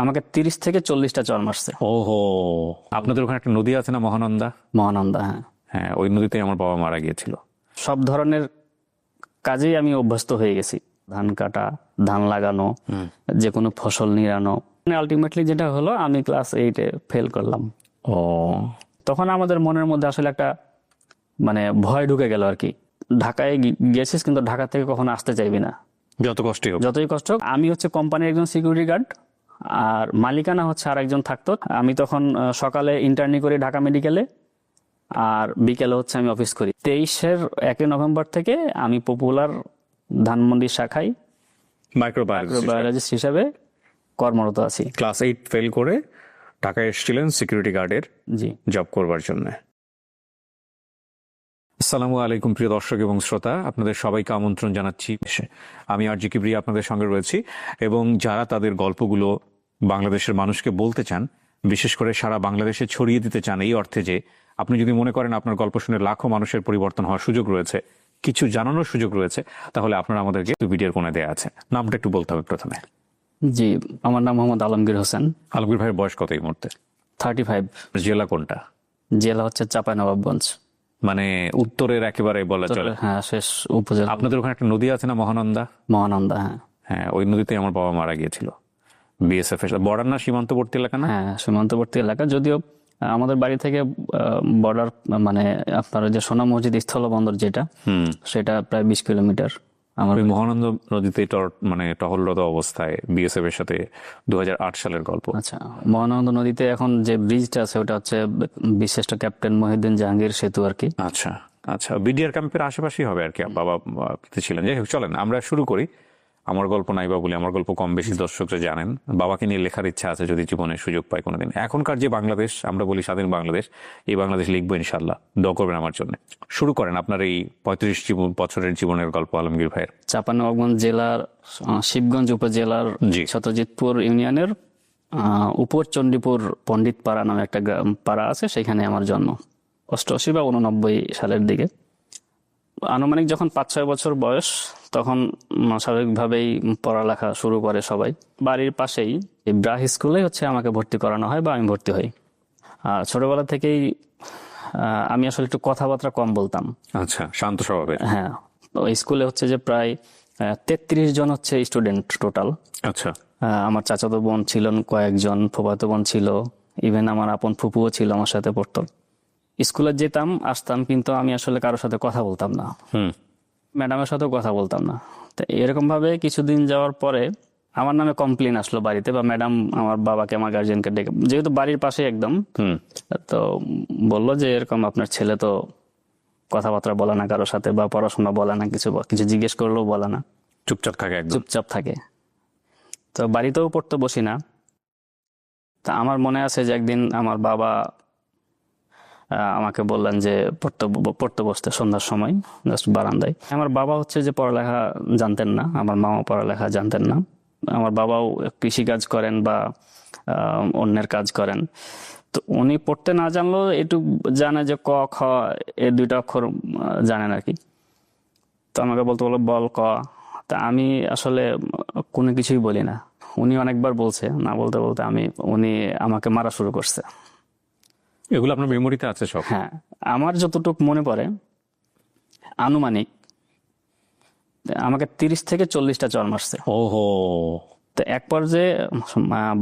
আমাকে 30 থেকে 40টা চর মারছে। ওহো, আপনাদের ওখানে একটা নদী আছে না, মহানন্দা? মহানন্দা, হ্যাঁ। হ্যাঁ, ওই নদীতে আমার বাবা মারা গিয়েছিল। সব ধরনের কাজেই আমি অভ্যস্ত হয়ে গেছি, ধান কাটা, ধান লাগানো, যে কোনো ফসল নিড়ানো। আলটিমেটলি যেটা হলো, আমি ক্লাস 8-এ ফেল করলাম। ও, তখন আমাদের মনের মধ্যে আসলে একটা ভয় ঢুকে গেল আর কি। ঢাকায় গেছিস, কিন্তু ঢাকা থেকে কখনো আসতে চাইবি না, যত কষ্টই হোক। যতই কষ্ট হোক। আমি হচ্ছে কোম্পানির একজন সিকিউরিটি গার্ড, আর মালিকানা হচ্ছে আর একজন থাকতো। আমি তখন সকালে ইন্টার্নি করি ঢাকা মেডিকেলে, আর বিকেলে হচ্ছে আমি অফিস করি। 23-এর 1 নভেম্বর থেকে আমি পপুলার ধানমন্ডি শাখায় মাইক্রোবায়োলজিস্ট হিসেবে কর্মরত আছি। ক্লাস 8 ফেল করে ঢাকায় এসেছিলেন সিকিউরিটি গার্ডের জি, জব করবার জন্য। আসসালামু আলাইকুম প্রিয় দর্শক এবং শ্রোতা, আপনাদের সবাইকে আমন্ত্রণ জানাচ্ছি। আমি আরজি কিবরিয়া আপনাদের সঙ্গে রয়েছি, এবং যারা তাদের গল্পগুলো বাংলাদেশের মানুষকে বলতে চান, বিশেষ করে সারা বাংলাদেশে ছড়িয়ে দিতে চান, এই অর্থে যে আপনি যদি মনে করেন আপনার গল্প শুনে লাখো মানুষের পরিবর্তন হওয়ার সুযোগ রয়েছে, কিছু জানানোর সুযোগ রয়েছে, তাহলে আপনারা আমাদেরকে ভিডিওর কোণে দেওয়া আছে। নামটা একটু বলতে হবে প্রথমে। জি, আমার নাম মোহাম্মদ আলমগীর হোসেন। আলমগীর ভাইয়ের বয়স কত এই মুহূর্তে? 35। জেলা কোনটা? জেলা হচ্ছে চাঁপাইনবাবগঞ্জ, মানে উত্তরের একেবারে বলা চলে। হ্যাঁ, শেষ উপজেলা। আপনাদের ওখানে একটা নদী আছে না, মহানন্দা? মহানন্দা, হ্যাঁ। হ্যাঁ, ওই নদীতে আমার বাবা মারা গিয়েছিল। বিএসএফ এর বর্ডার না, সীমান্তবর্তী এলাকা না? হ্যাঁ, সীমান্তবর্তী এলাকা। যদিও আমাদের বাড়ি থেকে বর্ডার, আপনার যে সোনা মসজিদ স্থলবন্দর যেটা, সেটা প্রায় 20 কিলোমিটার। আমার ওই মহানন্দা নদীতে টহলরত অবস্থায় বিএসএফ এর সাথে 2008 সালের গল্প। আচ্ছা, মহানন্দা নদীতে এখন যে ব্রিজটা আছে, ওটা হচ্ছে বিশিষ্ট ক্যাপ্টেন মহিউদ্দিন জাহাঙ্গীর সেতু আর কি। আচ্ছা আচ্ছা, বিডিআর ক্যাম্পের আশেপাশেই হবে আর কি বাবা ছিলেন। যাই হোক, চলেন আমরা শুরু করি। আমার গল্প নাইবা বলি, আমার গল্প কম বেশি দর্শকরা জানেন। বাবাকে নিয়ে লেখার ইচ্ছা আছে, যদি জীবনে সুযোগ পাই কোনোদিন। এখনকার যে বাংলাদেশ, আমরা বলি স্বাধীন বাংলাদেশ, এই বাংলাদেশ লিখবো ইনশাল্লাহ। দোয়া করবেন আমার জন্য। শুরু করেন আপনার এই 35 বছরের জীবনের গল্প আলমগীর ভাইয়ের। চাঁপাইনবাবগঞ্জ জেলার শিবগঞ্জ উপজেলার শতজিৎপুর ইউনিয়নের উপর চণ্ডীপুর পণ্ডিত পাড়া নামে একটা পাড়া আছে, সেখানে আমার জন্ম 88 বা 89 সালের দিকে। আনুমানিক যখন 5-6 বছর বয়স, তখন স্বাভাবিকভাবেই পড়ালেখা শুরু করে সবাই। বাড়ির পাশেই ব্রাহ স্কুলে হচ্ছে আমাকে ভর্তি করানো হয়, বা আমি ভর্তি হই। আর ছোটবেলা থেকেই আমি আসলে একটু কথাবার্তা কম বলতাম। আচ্ছা, শান্ত স্বভাবের। হ্যাঁ, ওই স্কুলে হচ্ছে যে প্রায় 33 জন হচ্ছে স্টুডেন্ট টোটাল। আচ্ছা, আমার চাচাতো বোন ছিলেন কয়েকজন, ফুফাতো বোন ছিল, ইভেন আমার আপন ফুপুও ছিল আমার সাথে পড়তো। স্কুলে যেতাম আসতাম, কিন্তু আমি আসলে কারোর সাথে কথা বলতাম না, ম্যাডামের সাথেও কথা বলতাম না। তো এরকম ভাবে কিছুদিন যাওয়ার পরে আমার নামে কমপ্লেন আসলো বাড়িতে, বা ম্যাডাম আমার বাবাকে, আমার গার্জিয়ানকে ডেকে, যেহেতু বাড়ির পাশে একদম, তো বললো যে এরকম আপনার ছেলে তো কথাবার্তা বলে না কারোর সাথে, বা পড়াশোনা বলে না, কিছু জিজ্ঞেস করলেও বলে না, চুপচাপ থাকে, একদম চুপচাপ থাকে। তো বাড়িতেও পড়তে বসি না। তা আমার মনে আছে যে একদিন আমার বাবা আমাকে বললেন যে পড়তে বসতে সন্ধ্যার সময়, জাস্ট বারান্দায়। আমার বাবা হচ্ছে যে পড়ালেখা জানতেন না, আমার মাও পড়ালেখা জানতেন না। আমার বাবাও কৃষি কাজ করেন বা অন্যের কাজ করেন। তো উনি পড়তে না জানলেও একটু জানে যে ক খ, এই 2টা অক্ষর জানেন আর কি। তো আমাকে বলতে বললো বল ক। তা আমি আসলে কোনো কিছুই বলি না। উনি অনেকবার বলছে, না বলতে বলতে উনি আমাকে মারা শুরু করছে। এগুলো আপনার মেমোরিতে আছে সব? হ্যাঁ, আমার যতটুকু মনে পড়ে, আনুমানিক আমাকে 30 থেকে 40টা চর মারছে। ওহো, তো এক পর্যায়ে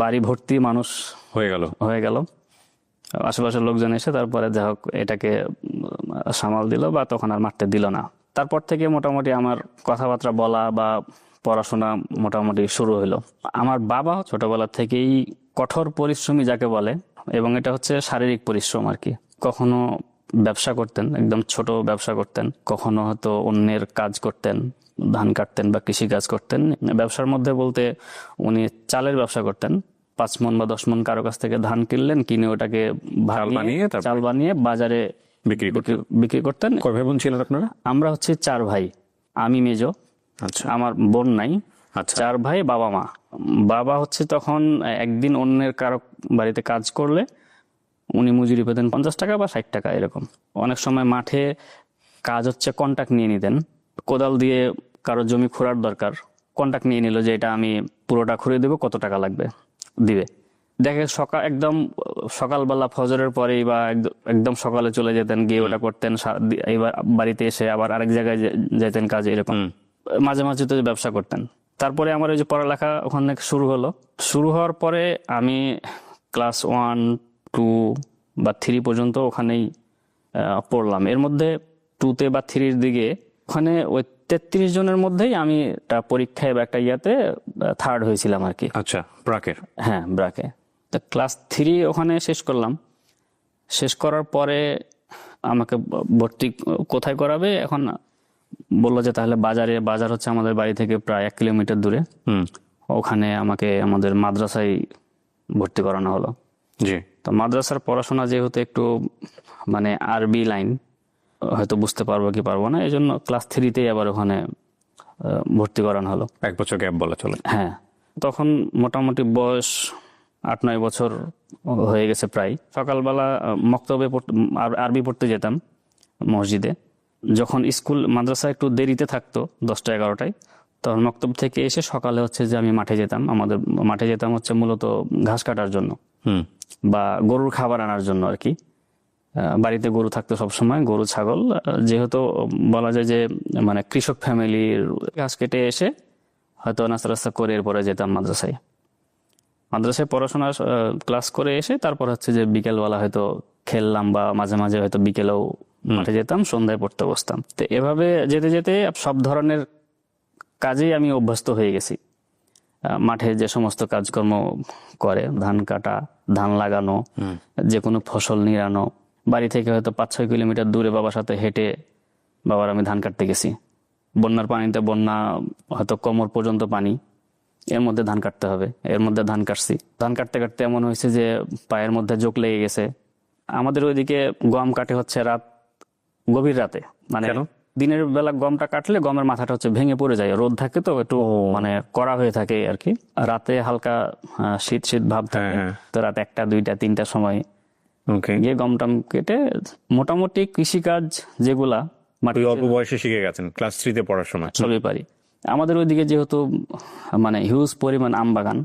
বাড়ি ভর্তি মানুষ হয়ে গেল। আশেপাশের লোকজন এসে তারপরে যাই হোক এটাকে সামাল দিল, বা তখন আর মারতে দিল না। তারপর থেকে মোটামুটি আমার কথাবার্তা বলা বা পড়াশোনা মোটামুটি শুরু হলো। আমার বাবা ছোটবেলা থেকেই কঠোর পরিশ্রমী যাকে বলে, এবং এটা হচ্ছে শারীরিক পরিশ্রম আর কি। কখনো ব্যবসা করতেন, একদম ছোট ব্যবসা করতেন, কখনো হয়তো অন্যের কাজ করতেন, ধান কাটতেন বা কৃষি কাজ করতেন। ব্যবসার মধ্যে বলতে উনি চালের ব্যবসা করতেন। 5 মণ বা 10 মণ কারো কাছ থেকে ধান কিনলেন, কিনে ওটাকে চাল বানিয়ে বাজারে বিক্রি করতেন। কয় ভাই বোন ছিলেন আপনারা? আমরা হচ্ছে 4 ভাই, আমি মেজো। আচ্ছা, আমার বোন নাই। 4 ভাই, বাবা মা। বাবা হচ্ছে তখন একদিন অন্যের কারো বাড়িতে কাজ করলে উনি মজুরি পেতেন 50 টাকা বা 60 টাকা এরকম। অনেক সময় মাঠে কাজ হচ্ছে কন্ট্রাক্ট নিয়ে নিতেন। কোদাল দিয়ে কারো জমি খোঁড়ার দরকার, কন্ট্রাক্ট নিয়ে নিল যে এটা আমি পুরোটা খুঁড়ে দেবো, কত টাকা লাগবে। দিবে। দেখে একদম সকালবেলা ফজরের পরেই বা একদম সকালে চলে যেতেন, গিয়ে ওটা করতেন, এবার বাড়িতে এসে আবার আরেক জায়গায় যেতেন কাজে, এরকম মাঝে মাঝে তো ব্যবসা করতেন। তারপরে আমার ওই যে পড়ালেখা ওখানে শুরু হওয়ার পরে আমি ক্লাস 1, 2 বা 3 পর্যন্ত ওখানেই পড়লাম। এর মধ্যে 2তে বা 3-র দিকে ওখানে ওই 33 জনের মধ্যেই আমি একটা পরীক্ষায় বা একটা ইয়াতে 3rd হয়েছিলাম আর কি। আচ্ছা, ব্রাকের। হ্যাঁ, ব্রাকে। তো ক্লাস 3 ওখানে শেষ করলাম। শেষ করার পরে আমাকে ভর্তি কোথায় করাবে, এখন বললো যে তাহলে বাজার হচ্ছে আমাদের বাড়ি থেকে প্রায় 1 কিলোমিটার দূরে, ওখানে আমাকে আমাদের মাদ্রাসায় ভর্তি করানো হলো। জি। তো মাদ্রাসার পড়াশোনা যেহেতু একটু মানে আরবি লাইন, হয়তো বুঝতে পারবো কি পারবো না, এই জন্য ক্লাস 3তেই আবার ওখানে ভর্তি করানো হলো। 1 বছর গ্যাপ বলা চলে। হ্যাঁ, তখন মোটামুটি বয়স 8-9 বছর হয়ে গেছে প্রায়। সকালবেলা মক্তবে আরবি পড়তে যেতাম মসজিদে। যখন স্কুল মাদ্রাসা একটু দেরিতে থাকতো 10টা-11টায়, তখন মক্তব থেকে এসে সকালে হচ্ছে যে আমি মাঠে যেতাম। আমাদের মাঠে যেতাম হচ্ছে মূলত ঘাস কাটার জন্য বা গরুর খাবার আনার জন্য আর কি। বাড়িতে গরু থাকতো সবসময়, গরু ছাগল, যেহেতু বলা যায় যে মানে কৃষক ফ্যামিলির, ঘাস কেটে এসে হয়তো নাস্তা করে এরপরে যেতাম মাদ্রাসায় পড়াশোনা ক্লাস করে এসে তারপর হচ্ছে যে বিকেলবেলা হয়তো খেললাম বা মাঝে মাঝে হয়তো বিকেলেও মাঠে যেতাম, সন্ধ্যায় পড়তে বসতাম। তো এভাবে যেতে যেতে সব ধরনের কাজেই আমি অভ্যস্ত হয়ে গেছি। মাঠে যে সমস্ত কাজকর্ম করে, ধান কাটা, ধান লাগানো, যে কোনো ফসল নিড়ানো, বাড়ি থেকে হয়তো 5-6 কিলোমিটার দূরে বাবার সাথে হেঁটে বাবার আমি ধান কাটতে গেছি। বন্যার পানিতে বন্যা হয়তো কোমর পর্যন্ত পানি, এর মধ্যে ধান কাটতে হবে, এর মধ্যে ধান কাটছি। ধান কাটতে কাটতে এমন হয়েছে যে পায়ের মধ্যে জোক লেগে গেছে। আমাদের ওইদিকে গম কাটে হচ্ছে গভীর রাতে, মানে দিনের বেলা গমটা কাটলে গমের মাথাটা হচ্ছে ভেঙে পড়ে যায়, রোদ থাকে তো একটু মানে কড়া হয়ে থাকে আর কি। রাতে হালকা শীত ভাব থাকে, তো রাত 1টা, 2টা, 3টার সময় গিয়ে গমটাম কেটে মোটামুটি কৃষিকাজ যেগুলা অল্প বয়সে শিখে গেছেন, ক্লাস 3তে পড়ার সময় সবই পারি। আমাদের ওইদিকে যেহেতু মানে হিউজ পরিমাণ আম বাগান,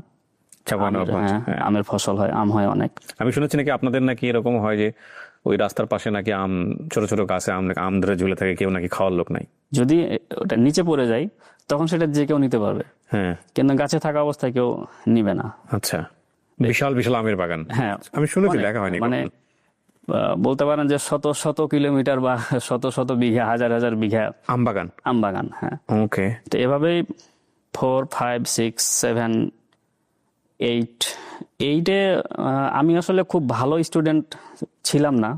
আমের ফসল হয়, আম হয় অনেক। আমি শুনেছি নাকি আপনাদের নাকি এরকম হয় যে ওই রাস্তার পাশে নাকি আম, ছোট ছোট গাছে আম ধরে ঝুলে থাকে, কেউ নাকি খাওয়ার লোক নাই। যদি ওটা নিচে পড়ে যায় তখন সেটা যে কেউ নিতে পারবে, হ্যাঁ, কিন্তু গাছে থাকা অবস্থায় কেউ নিবে না। আচ্ছা, বিশাল বিশাল আমের বাগান। হ্যাঁ, আমি শুনেছি, দেখা হয়নি। মানে বলতে পারেন যে শত শত কিলোমিটার বা শত শত বিঘা, হাজার হাজার বিঘা আম বাগান। হ্যাঁ, ওকে। তো এভাবেই 4, 5, 6, 7, 8-এ আমি আসলে খুব ভালো স্টুডেন্ট ছিলাম না,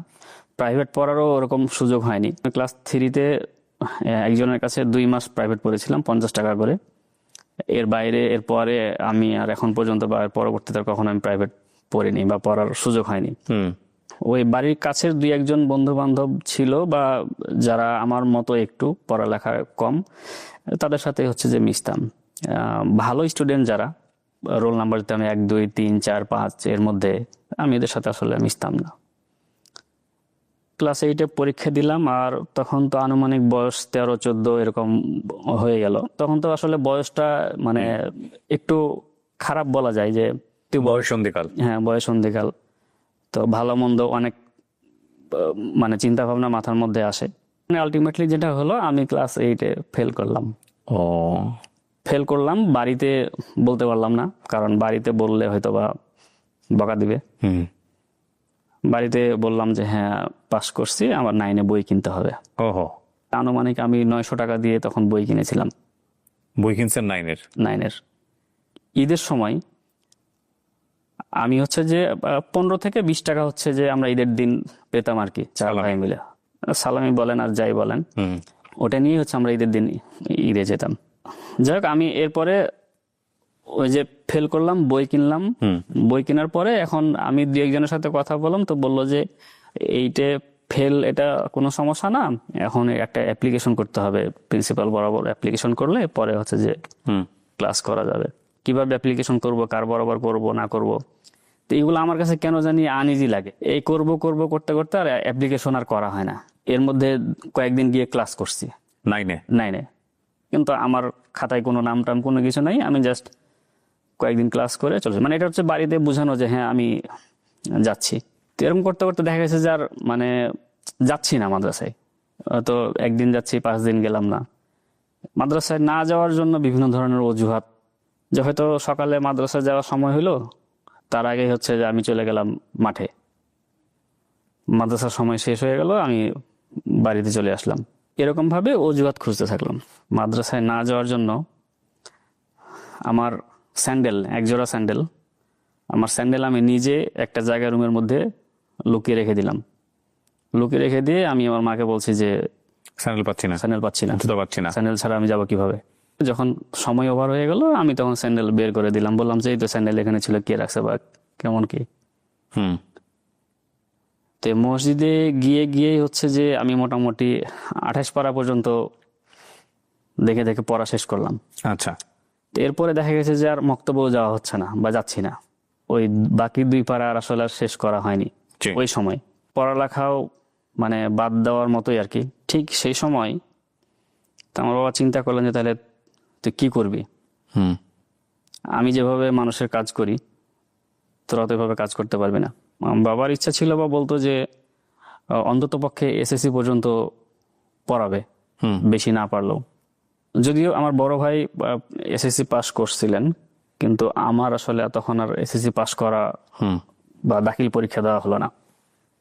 প্রাইভেট পড়ারও ওরকম সুযোগ হয়নি। ক্লাস 3তে একজনের কাছে 2 মাস প্রাইভেট পড়েছিলাম 50 টাকা করে। এর বাইরে এরপরে আমি আর এখন পর্যন্ত বা পরবর্তীতে কখনো আমি প্রাইভেট পড়িনি বা পড়ার সুযোগ হয়নি। ওই বাড়ির কাছের 2-1জন বন্ধু বান্ধব ছিল বা যারা আমার মতো একটু পড়ালেখা কম, তাদের সাথে হচ্ছে যে মিশতাম। ভালো স্টুডেন্ট যারা, রোল নাম্বার দিতাম 1, 2, 3, 4, 5, এর মধ্যে আমি এদের সাথে আসলে মিশতাম না। ক্লাস 8-এ পরীক্ষা দিলাম, আর তখন তো আনুমানিক বয়স 13-14 এরকম হয়ে গেল। তখন তো আসলে বয়সটা মানে একটু খারাপ বলা যায়, যে বয়ঃসন্ধিকাল। হ্যাঁ, বয়ঃসন্ধিকাল। তো ভালো মন্দ অনেক মানে চিন্তা ভাবনা মাথার মধ্যে আসে। আলটিমেটলি যেটা হলো, আমি ক্লাস 8-এ ফেল করলাম। বাড়িতে বলতে পারলাম না, কারণ বাড়িতে বললে হয়তো বা বকা দিবে। বাড়িতে বললাম যে হ্যাঁ পাস করছি, আমার 9-এ বই কিনতে হবে। আনুমানিক আমি 900 টাকা দিয়ে তখন বই কিনেছিলাম। বই কিনছেন 9-এর? ঈদের সময় আমি হচ্ছে যে 15 থেকে 20 টাকা হচ্ছে যে আমরা ঈদের দিন পেতাম আর কি, 4 ভাই মিলে। সালামি বলেন আর যাই বলেন, ওটা নিয়ে হচ্ছে আমরা ঈদের দিন ঈদে যেতাম। যাই হোক, আমি এরপরে ওই যে ফেল করলাম, বই কিনলাম। বই কেনার পরে এখন আমি 2-1জনের সাথে কথা বললাম, তো বললো যে এইটে ফেল এটা কোনো সমস্যা না, এখন একটা অ্যাপ্লিকেশন করতে হবে, প্রিন্সিপাল বরাবর অ্যাপ্লিকেশন করলে পরে হচ্ছে যে ক্লাস করা যাবে। কিভাবে অ্যাপ্লিকেশন করব, কার বরাবর করব না করব, তো এইগুলো আমার কাছে কেন জানি আনইজি লাগে। এই করব করতে করতে আর অ্যাপ্লিকেশন আর করা হয় না। এর মধ্যে কয়েকদিন গিয়ে ক্লাস করছি 9-এ, কিন্তু আমার খাতায় কোনো নাম টাম কোনো কিছু নাই। আমি জাস্ট কয়েকদিন ক্লাস করে চলে মানে এটা হচ্ছে বাড়িতে বোঝানো যে হ্যাঁ আমি যাচ্ছি। তো এরকম করতে করতে দেখা গেছে যে আর মানে যাচ্ছি না মাদ্রাসায়। তো একদিন যাচ্ছি, 5 দিন গেলাম না। মাদ্রাসায় না যাওয়ার জন্য বিভিন্ন ধরনের অজুহাত, যে হয়তো সকালে মাদ্রাসায় যাওয়ার সময় হলো, তার আগে হচ্ছে যে আমি চলে গেলাম মাঠে, মাদ্রাসার সময় শেষ হয়ে গেল, আমি বাড়িতে চলে আসলাম। এরকম ভাবে অজুহাত খুঁজতে থাকলাম মাদ্রাসায় না যাওয়ার জন্য। আমার স্যান্ডেল, একজোড়া স্যান্ডেল, আমার স্যান্ডেল আমি নিজে একটা জায়গায় রুমের মধ্যে লুকিয়ে রেখে দিলাম। লুকিয়ে রেখে দিয়ে আমি আমার মাকে বলছি যে স্যান্ডেল পাচ্ছি না, স্যান্ডেল পাচ্ছি না, জুতো পাচ্ছি না। স্যান্ডেল ছাড়া আমি যাবো কিভাবে। যখন সময় ওভার হয়ে গেল আমি তখন স্যান্ডেল বের করে দিলাম, বললাম যে এই তো স্যান্ডেল এখানে ছিল, কে রাখছে বা কেমন কি। হুম। তো মসজিদে গিয়ে গিয়ে হচ্ছে যে আমি মোটামুটি 28 পারা পর্যন্ত দেখে দেখে পড়া শেষ করলাম। আচ্ছা। তো এরপরে দেখা গেছে যে আর মক্তব্য যাওয়া হচ্ছে না বা যাচ্ছি না। ওই বাকি 2 পারা আর আসলে আর শেষ করা হয়নি জি। ওই সময়। পড়ালেখাও মানে বাদ দেওয়ার মতোই আর কি। ঠিক সেই সময় তো আমার বাবা চিন্তা করলেন যে তাহলে তুই কি করবি। হুম। আমি যেভাবে মানুষের কাজ করি তোরা তো এভাবে কাজ করতে পারবি না। আমার বাবার ইচ্ছা ছিল বা বলতো যে অন্তত পক্ষে এসএসসি পর্যন্ত পড়াবে, হুম। বেশি না পারলেও। যদিও আমার বড় ভাই এসএসসি পাস করছিলেন, কিন্তু আমার আসলে তখন আর এসএসসি পাস করা হুম। বা দাখিল পরীক্ষা দেওয়া হলো না।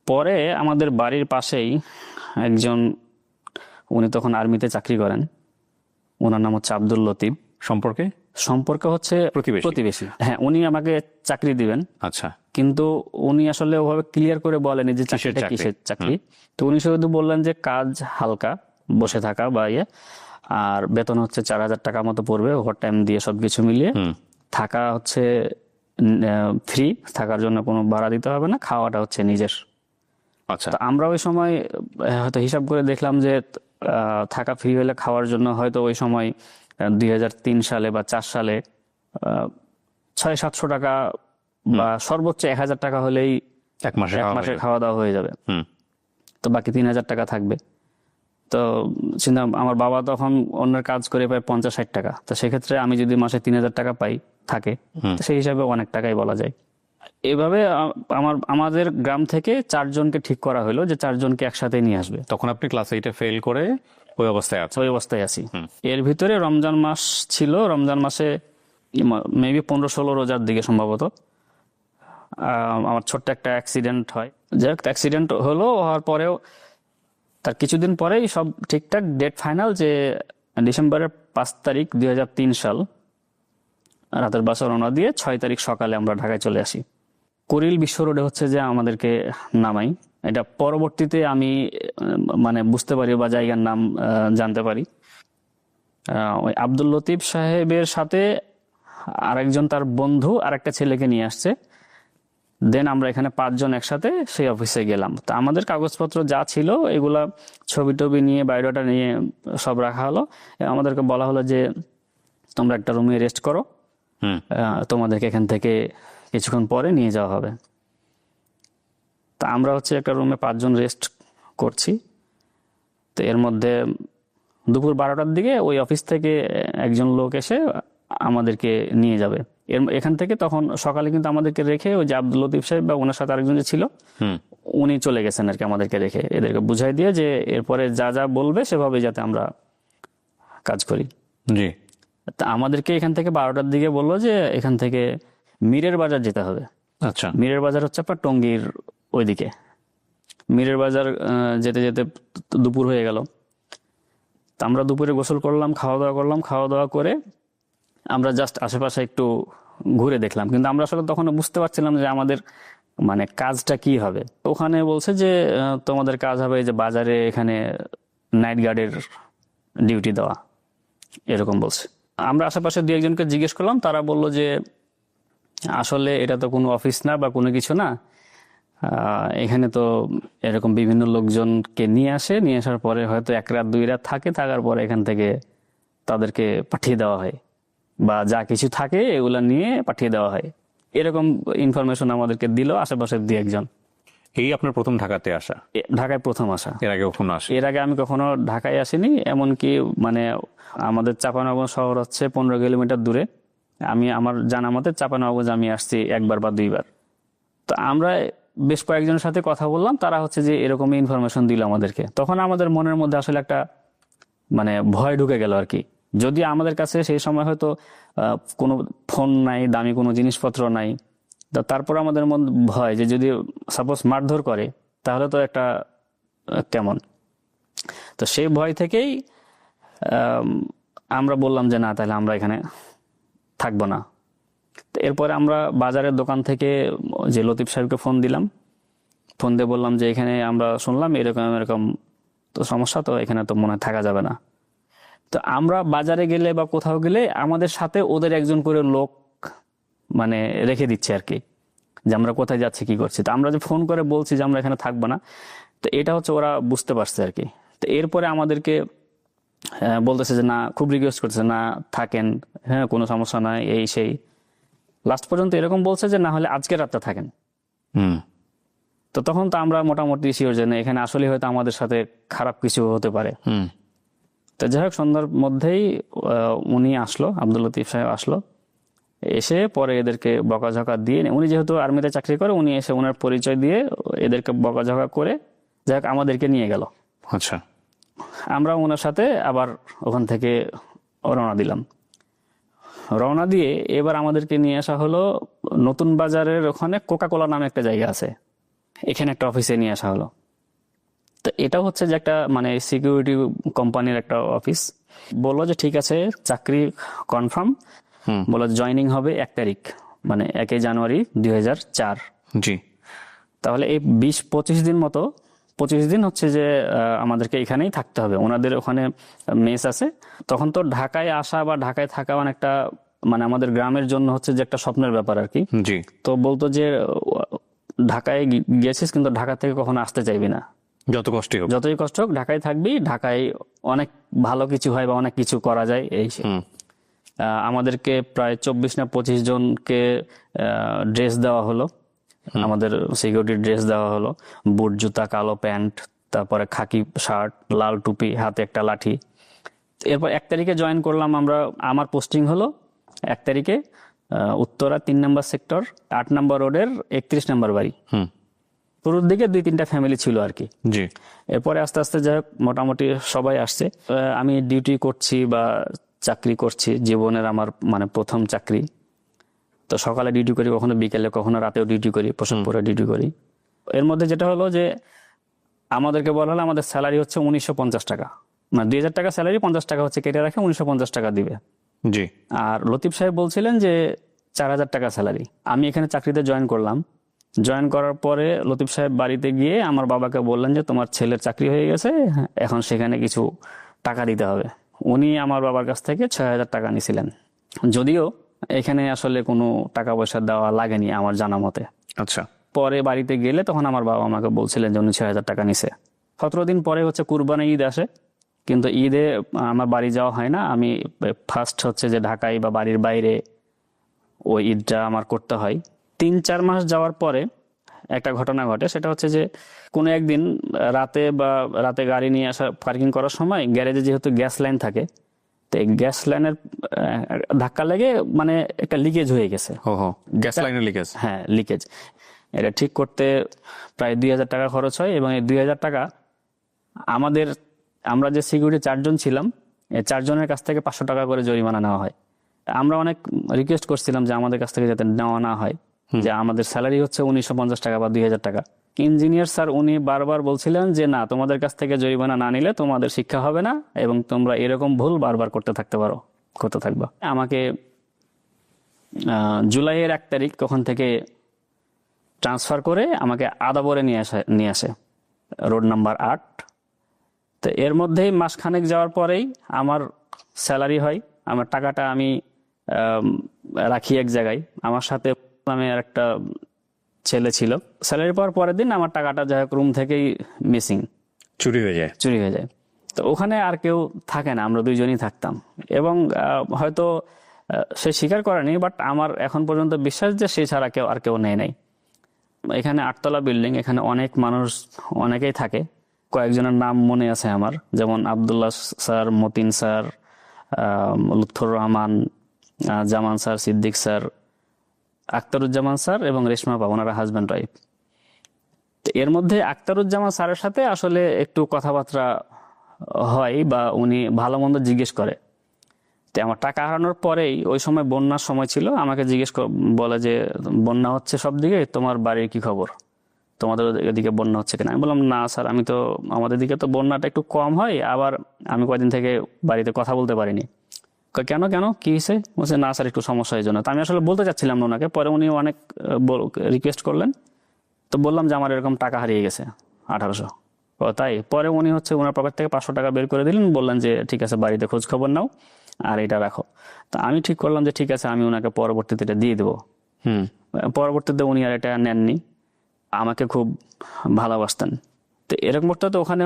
পরে আমাদের বাড়ির পাশেই একজন, উনি তখন আর্মিতে চাকরি করেন, ওনার নাম হচ্ছে আব্দুল লতিফ। সম্পর্কে? সম্পর্ক হচ্ছে প্রতিবেশী। প্রতিবেশী, হ্যাঁ। উনি আমাকে চাকরি দিবেন, আচ্ছা। কিন্তু উনি আসলে ওভাবে ক্লিয়ার করে বলেনি যে চাকরিটা চাকরি? কিসের চাকরি। তো উনি শুধু বললেন যে কাজ হালকা, বসে থাকা বা ইয়ে, আর বেতন হচ্ছে 4000 টাকা মতো পড়বে, ওভার টাইম দিয়ে সবকিছু মিলিয়ে। হুম। থাকা হচ্ছে ফ্রি, থাকার জন্য কোনো ভাড়া দিতে হবে না, খাওয়াটা হচ্ছে নিজের। আচ্ছা। তো আমরা ওই সময় হয়তো হিসাব করে দেখলাম যে থাকা ফ্রি হলে খাওয়ার জন্য হয়তো ওই সময় 2003 সালে বা 4 সালে 600-700 টাকা বা সর্বোচ্চ 1000 টাকা হলেই এক মাসে এক খাওয়া মাসে হয়ে যাবে। খাওয়া দাওয়া হয়ে যাবে। হুম। তো বাকি 3000 টাকা থাকবে। তো চিন্তা, আমার বাবা তখন অন্যের কাজ করে পায় 50-60 টাকা। তো সেক্ষেত্রে আমি যদি মাসে 3000 টাকা পাই থাকে, তো সেই হিসাবে অনেক টাকাই বলা যায়। এভাবে আমাদের গ্রাম থেকে 4 জনকে ঠিক করা হলো যে 4 জনকে একসাথে নিয়ে আসবে। তখন আপনি ক্লাস 8-এ ফেল করে ওই অবস্থায় আছেন? ওই অবস্থায় আছি। এর ভিতরে রমজান মাস ছিল, রমজান মাসে মেবি 15-16 রোজার দিকে সম্ভবত আমার ছোট্ট একটা অ্যাক্সিডেন্ট হয়। যাই হোক, অ্যাক্সিডেন্ট হলো, হওয়ার পরেও তার কিছুদিন পরেই সব ঠিকঠাক, ডেট ফাইনাল যে ডিসেম্বরের 5 তারিখ 2003 সাল রাতের বাসা রওনা দিয়ে 6 তারিখ সকালে আমরা ঢাকায় চলে আসি। কুড়িল বিশ্ব রোডে হচ্ছে যে আমাদেরকে নামাই। এটা পরবর্তীতে আমি মানে বুঝতে পারি বা জায়গার নাম জানতে পারি। ওই আব্দুল লতিফ সাহেবের সাথে আরেকজন তার বন্ধু আরেকটা ছেলেকে নিয়ে আসছে। দেন আমরা এখানে 5 জন একসাথে সেই অফিসে গেলাম। তো আমাদের কাগজপত্র যা ছিল এগুলা ছবি টবি নিয়ে, বায়োডাটা নিয়ে সব রাখা হলো। আমাদেরকে বলা হলো যে তোমরা একটা রুমে রেস্ট করো, হুম। তোমাদেরকে এখান থেকে কিছুক্ষণ পরে নিয়ে যাওয়া হবে। তা আমরা হচ্ছে একটা রুমে 5 জন রেস্ট করছি। তো এর মধ্যে দুপুর 12টার দিকে ওই অফিস থেকে একজন লোক এসে আমাদেরকে নিয়ে যাবে। এখান থেকে তখন সকালে কিন্তু আমাদেরকে রেখে ওই যে আব্দুল লতিফ সাহেব বা ওনার সাথে আরেকজন যে ছিল উনি চলে গেছেন আর কি, আমাদেরকে রেখে এদেরকে বুঝাই দিয়ে যে এরপরে যা যা বলবে সেভাবে যাতে আমরা কাজ করি। জি। তা আমাদেরকে এখান থেকে 12টার দিকে বললো যে এখান থেকে মীরের বাজার যেতে হবে। আচ্ছা। মীরের বাজার হচ্ছে আপনার টঙ্গীর ওইদিকে। মীরের বাজার যেতে যেতে দুপুর হয়ে গেল। তা আমরা দুপুরে গোসল করলাম, খাওয়া দাওয়া করলাম। খাওয়া দাওয়া করে আমরা জাস্ট আশেপাশে একটু ঘুরে দেখলাম, কিন্তু আমরা আসলে তখন বুঝতে পারছিলাম যে আমাদের মানে কাজটা কি হবে। ওখানে বলছে যে তোমাদের কাজ হবে যে বাজারে এখানে নাইট গার্ডের ডিউটি দেওয়া, এরকম বলছে। আমরা আশেপাশে 2-1 জনকে জিজ্ঞেস করলাম, তারা বলল যে আসলে এটা তো কোনো অফিস না বা কোনো কিছু না, এখানে তো এরকম বিভিন্ন লোকজনকে নিয়ে আসে, নিয়ে আসার পরে হয়তো 1 রাত 2 রাত থাকে, থাকার পরে এখান থেকে তাদেরকে পাঠিয়ে দেওয়া হয় বা যা কিছু থাকে এগুলা নিয়ে পাঠিয়ে দেওয়া হয়, এরকম ইনফরমেশন আমাদেরকে দিল আশেপাশের 2-1 জন। এই আপনার প্রথম ঢাকাতে আসা? ঢাকায় প্রথম আসা। এর আগে কখনো আসে? এর আগে আমি কখনো ঢাকায় আসিনি। এমনকি মানে আমাদের চাঁপাইনবাবগঞ্জ শহর হচ্ছে 15 কিলোমিটার দূরে, আমি আমার জানা মতে চাঁপাইনবাবগঞ্জ আমি আসছি একবার বা দুইবার। তো আমরা বেশ কয়েকজনের সাথে কথা বললাম, তারা হচ্ছে যে এরকমই ইনফরমেশন দিল আমাদেরকে। তখন আমাদের মনের মধ্যে আসলে একটা মানে ভয় ঢুকে গেল আর কি। যদি আমাদের কাছে সেই সময় হয়তো কোনো ফোন নাই, দামি কোনো জিনিসপত্র নাই, তো তারপর আমাদের মন ভয় যে যদি সাপোজ মারধর করে তাহলে তো একটা কেমন। তো সেই ভয় থেকেই আমরা বললাম যে না, তাহলে আমরা এখানে থাকবো না। তো এরপরে আমরা বাজারের দোকান থেকে যে লতিফ সাহেবকে ফোন দিলাম, ফোন দিয়ে বললাম যে এখানে আমরা শুনলাম এরকম এরকম তো সমস্যা, তো এখানে তো মনে হয় থাকা যাবে না। তো আমরা বাজারে গেলে বা কোথাও গেলে আমাদের সাথে ওদের একজন করে লোক মানে রেখে দিচ্ছে আর কি, যে আমরা কোথায় যাচ্ছি কি করছি। তো আমরা যে ফোন করে বলছি যে আমরা এখানে থাকবো না, তো এটা হচ্ছে ওরা বুঝতে পারছে আর কি। তো এরপরে আমাদেরকে বলতেছে যে না, খুব রিকোয়েস্ট করতেছে না থাকেন, হ্যাঁ কোনো সমস্যা নাই এই সেই। লাস্ট পর্যন্ত এরকম বলছে যে না হলে আজকে রাতটা থাকেন। তো তখন তো আমরা মোটামুটি শিওর যে না, এখানে আসলে হয়তো আমাদের সাথে খারাপ কিছু হতে পারে। তো যাই হোক, সন্ধ্যার মধ্যেই উনি আসলো, আব্দুল লতিফ সাহেব আসলো। এসে পরে এদেরকে বকাঝকা দিয়ে, উনি যেহেতু আর্মিতে চাকরি করে, উনি এসে ওনার পরিচয় দিয়ে এদেরকে বকাঝকা করে যাই হোক আমাদেরকে নিয়ে গেল। আচ্ছা, আমরা ওনার সাথে আবার ওখান থেকে রওনা দিলাম। রওনা দিয়ে এবার আমাদেরকে নিয়ে আসা হলো নতুন বাজারের ওখানে কোকাকোলা নামে একটা জায়গা আছে, এখানে একটা অফিসে নিয়ে আসা হলো। তো এটা হচ্ছে যে একটা মানে সিকিউরিটি কোম্পানির একটা অফিস। বললো যে ঠিক আছে, চাকরি কনফার্ম। বললো জয়নিং হবে 1 তারিখ, মানে 1 জানুয়ারি 2004। জি। তাহলে এই 20-25 দিন মতো, 25 দিন হচ্ছে যে আমাদেরকে এখানেই থাকতে হবে। ওনাদের ওখানে মেস আছে। তখন তো ঢাকায় আসা বা ঢাকায় থাকা অনেকটা মানে আমাদের গ্রামের জন্য হচ্ছে যে একটা স্বপ্নের ব্যাপার আর কি। জি। তো বলতো যে ঢাকায় গেছিস কিন্তু ঢাকা থেকে কখনো আসতে চাইবি না, যত কষ্টই হোক, যতই কষ্ট হোক ঢাকায় থাকবি, ঢাকায় অনেক ভালো কিছু হয় বা অনেক কিছু করা যায় এই সে। আমাদেরকে প্রায় 24 না 25 জনকে ড্রেস দেওয়া হলো, আমাদের সিকিউরিটি ড্রেস দেওয়া হলো, বুট জুতা, কালো প্যান্ট, তারপরে খাকি শার্ট, লাল টুপি, হাতে একটা লাঠি। এরপর 1 তারিখে জয়েন করলাম আমরা। আমার পোস্টিং হলো 1 তারিখে উত্তরা 3 নম্বর সেক্টর 8 নম্বর রোডের 31 নম্বর বাড়ি। শুরুর দিকে 2-3টা ফ্যামিলি ছিল আর কি। জি। এরপরে আস্তে আস্তে যাই হোক মোটামুটি সবাই আসছে। আমি ডিউটি করছি বা চাকরি করছি, জীবনের আমার মানে প্রথম চাকরি। তো সকালে ডিউটি করি, কখনো বিকেলে, কখনো রাতেও ডিউটি করি, পোশাক পরে ডিউটি করি। এর মধ্যে যেটা হলো যে আমাদেরকে বলা হলো আমাদের স্যালারি হচ্ছে 1950 টাকা, মানে 2000 টাকা স্যালারি, 50 টাকা হচ্ছে কেটে রাখে, 1950 টাকা দিবে। জি। আর লতিফ সাহেব বলছিলেন যে 4000 টাকা স্যালারি। আমি এখানে চাকরিতে জয়েন করলাম। জয়েন করার পরে লতিফ সাহেব বাড়িতে গিয়ে আমার বাবাকে বললেন যে তোমার ছেলের চাকরি হয়ে গেছে, এখন সেখানে কিছু টাকা দিতে হবে। উনি আমার বাবার কাছ থেকে 6000 টাকা নিয়েছিলেন, যদিও এখানে আসলে কোনো টাকা পয়সা দেওয়া লাগেনি আমার জানা মতে। আচ্ছা। পরে বাড়িতে গেলে তখন আমার বাবা আমাকে বলছিলেন যে উনি 6000 টাকা নিছে। 17 দিন পরে হচ্ছে কুরবানি ঈদ আসে, কিন্তু ঈদে আমার বাড়ি যাওয়া হয় না। আমি ফার্স্ট হচ্ছে যে ঢাকায় বা বাড়ির বাইরে ওই ঈদটা আমার করতে হয়। 3-4 মাস যাওয়ার পরে একটা ঘটনা ঘটে, সেটা হচ্ছে যে কোনো একদিন রাতে গাড়ি নিয়ে আসা পার্কিং করার সময় গ্যারেজে যেহেতু গ্যাস লাইন থাকে, তো এই গ্যাস লাইনের ধাক্কা লেগে মানে একটা লিকেজ হয়ে গেছে। গ্যাস লাইনের লিকেজ? হ্যাঁ, লিকেজ। এটা ঠিক করতে প্রায় 2000 টাকা খরচ হয়, এবং এই 2000 টাকা আমরা যে সিকিউরিটি 4 জন ছিলাম, এই 4 জনের কাছ থেকে 500 টাকা করে জরিমানা নেওয়া হয়। আমরা অনেক রিকোয়েস্ট করছিলাম যে আমাদের কাছ থেকে যাতে নেওয়া না হয়, যে আমাদের স্যালারি হচ্ছে 1950 টাকা বা 2000 টাকা। ইঞ্জিনিয়ার স্যার উনি বারবার বলছিলেন যে না, তোমাদের কাছ থেকে জরিমানা না নিলে তোমাদের শিক্ষা হবে না, এবং তোমরা এরকম ভুল বারবার করতে থাকবা। আমাকে জুলাইয়ের 1 তারিখ ওখান থেকে ট্রান্সফার করে আমাকে আদাবরে নিয়ে আসে, রোড নাম্বার 8। তো এর মধ্যেই মাসখানেক যাওয়ার পরেই আমার স্যালারি হয়। আমার টাকাটা আমি রাখি এক জায়গায়, আমার সাথে আমি আর একটা ছেলে ছিল। স্যালারি পাওয়ার পরের দিন আমার টাকাটা যাই হোক রুম থেকেই মিসিং, চুরি হয়ে যায়। তো ওখানে আর কেউ থাকে না, আমরা 2 জনই থাকতাম। এবং হয়তো সে স্বীকার করেনি, বাট আমার এখন পর্যন্ত বিশ্বাস যে সে ছাড়া আর কেউ নেয় নাই। এখানে 8 তলা বিল্ডিং, এখানে অনেক মানুষ অনেকেই থাকে। কয়েকজনের নাম মনে আছে আমার, যেমন Abdullah sir, Matin sir, Lutfur Rahman, Zaman sir, Siddique sir, Akhtaruzzaman sir এবং রেশমা আপা, ওনারা হাজব্যান্ড ওয়াইফ। এর মধ্যে আখতারুজ্জামান স্যারের সাথে আসলে একটু কথাবার্তা হয় বা উনি ভালো মন্দ জিজ্ঞেস করে। তো আমার টাকা হারানোর পরেই, ওই সময় বন্যার সময় ছিল, আমাকে বলে যে বন্যা হচ্ছে সব দিকে, তোমার বাড়ির কি খবর, তোমাদের এদিকে বন্যা হচ্ছে কিনা? আমি বললাম না স্যার, আমাদের দিকে তো বন্যাটা একটু কম হয়, আবার আমি কয়দিন থেকে বাড়িতে কথা বলতে পারিনি। কেন কেন কি হয়েছে? বলছে না স্যার একটু সমস্যা এই জন্য। তো আমি আসলে বলতে চাচ্ছিলাম না ওনাকে, পরে উনি অনেক রিকোয়েস্ট করলেন, তো বললাম যে আমার এরকম টাকা হারিয়ে গেছে 1800। তাই? পরে উনি ওনার পকেট থেকে 500 টাকা বের করে দিলেন, বললেন যে ঠিক আছে বাড়িতে খোঁজ খবর নাও আর এটা রাখো। তা আমি ঠিক করলাম যে ঠিক আছে, আমি ওনাকে পরবর্তীতে এটা দিয়ে দেবো। পরবর্তীতে উনি আর এটা নেননি, আমাকে খুব ভালোবাসতেন। তো এরকম তো ওখানে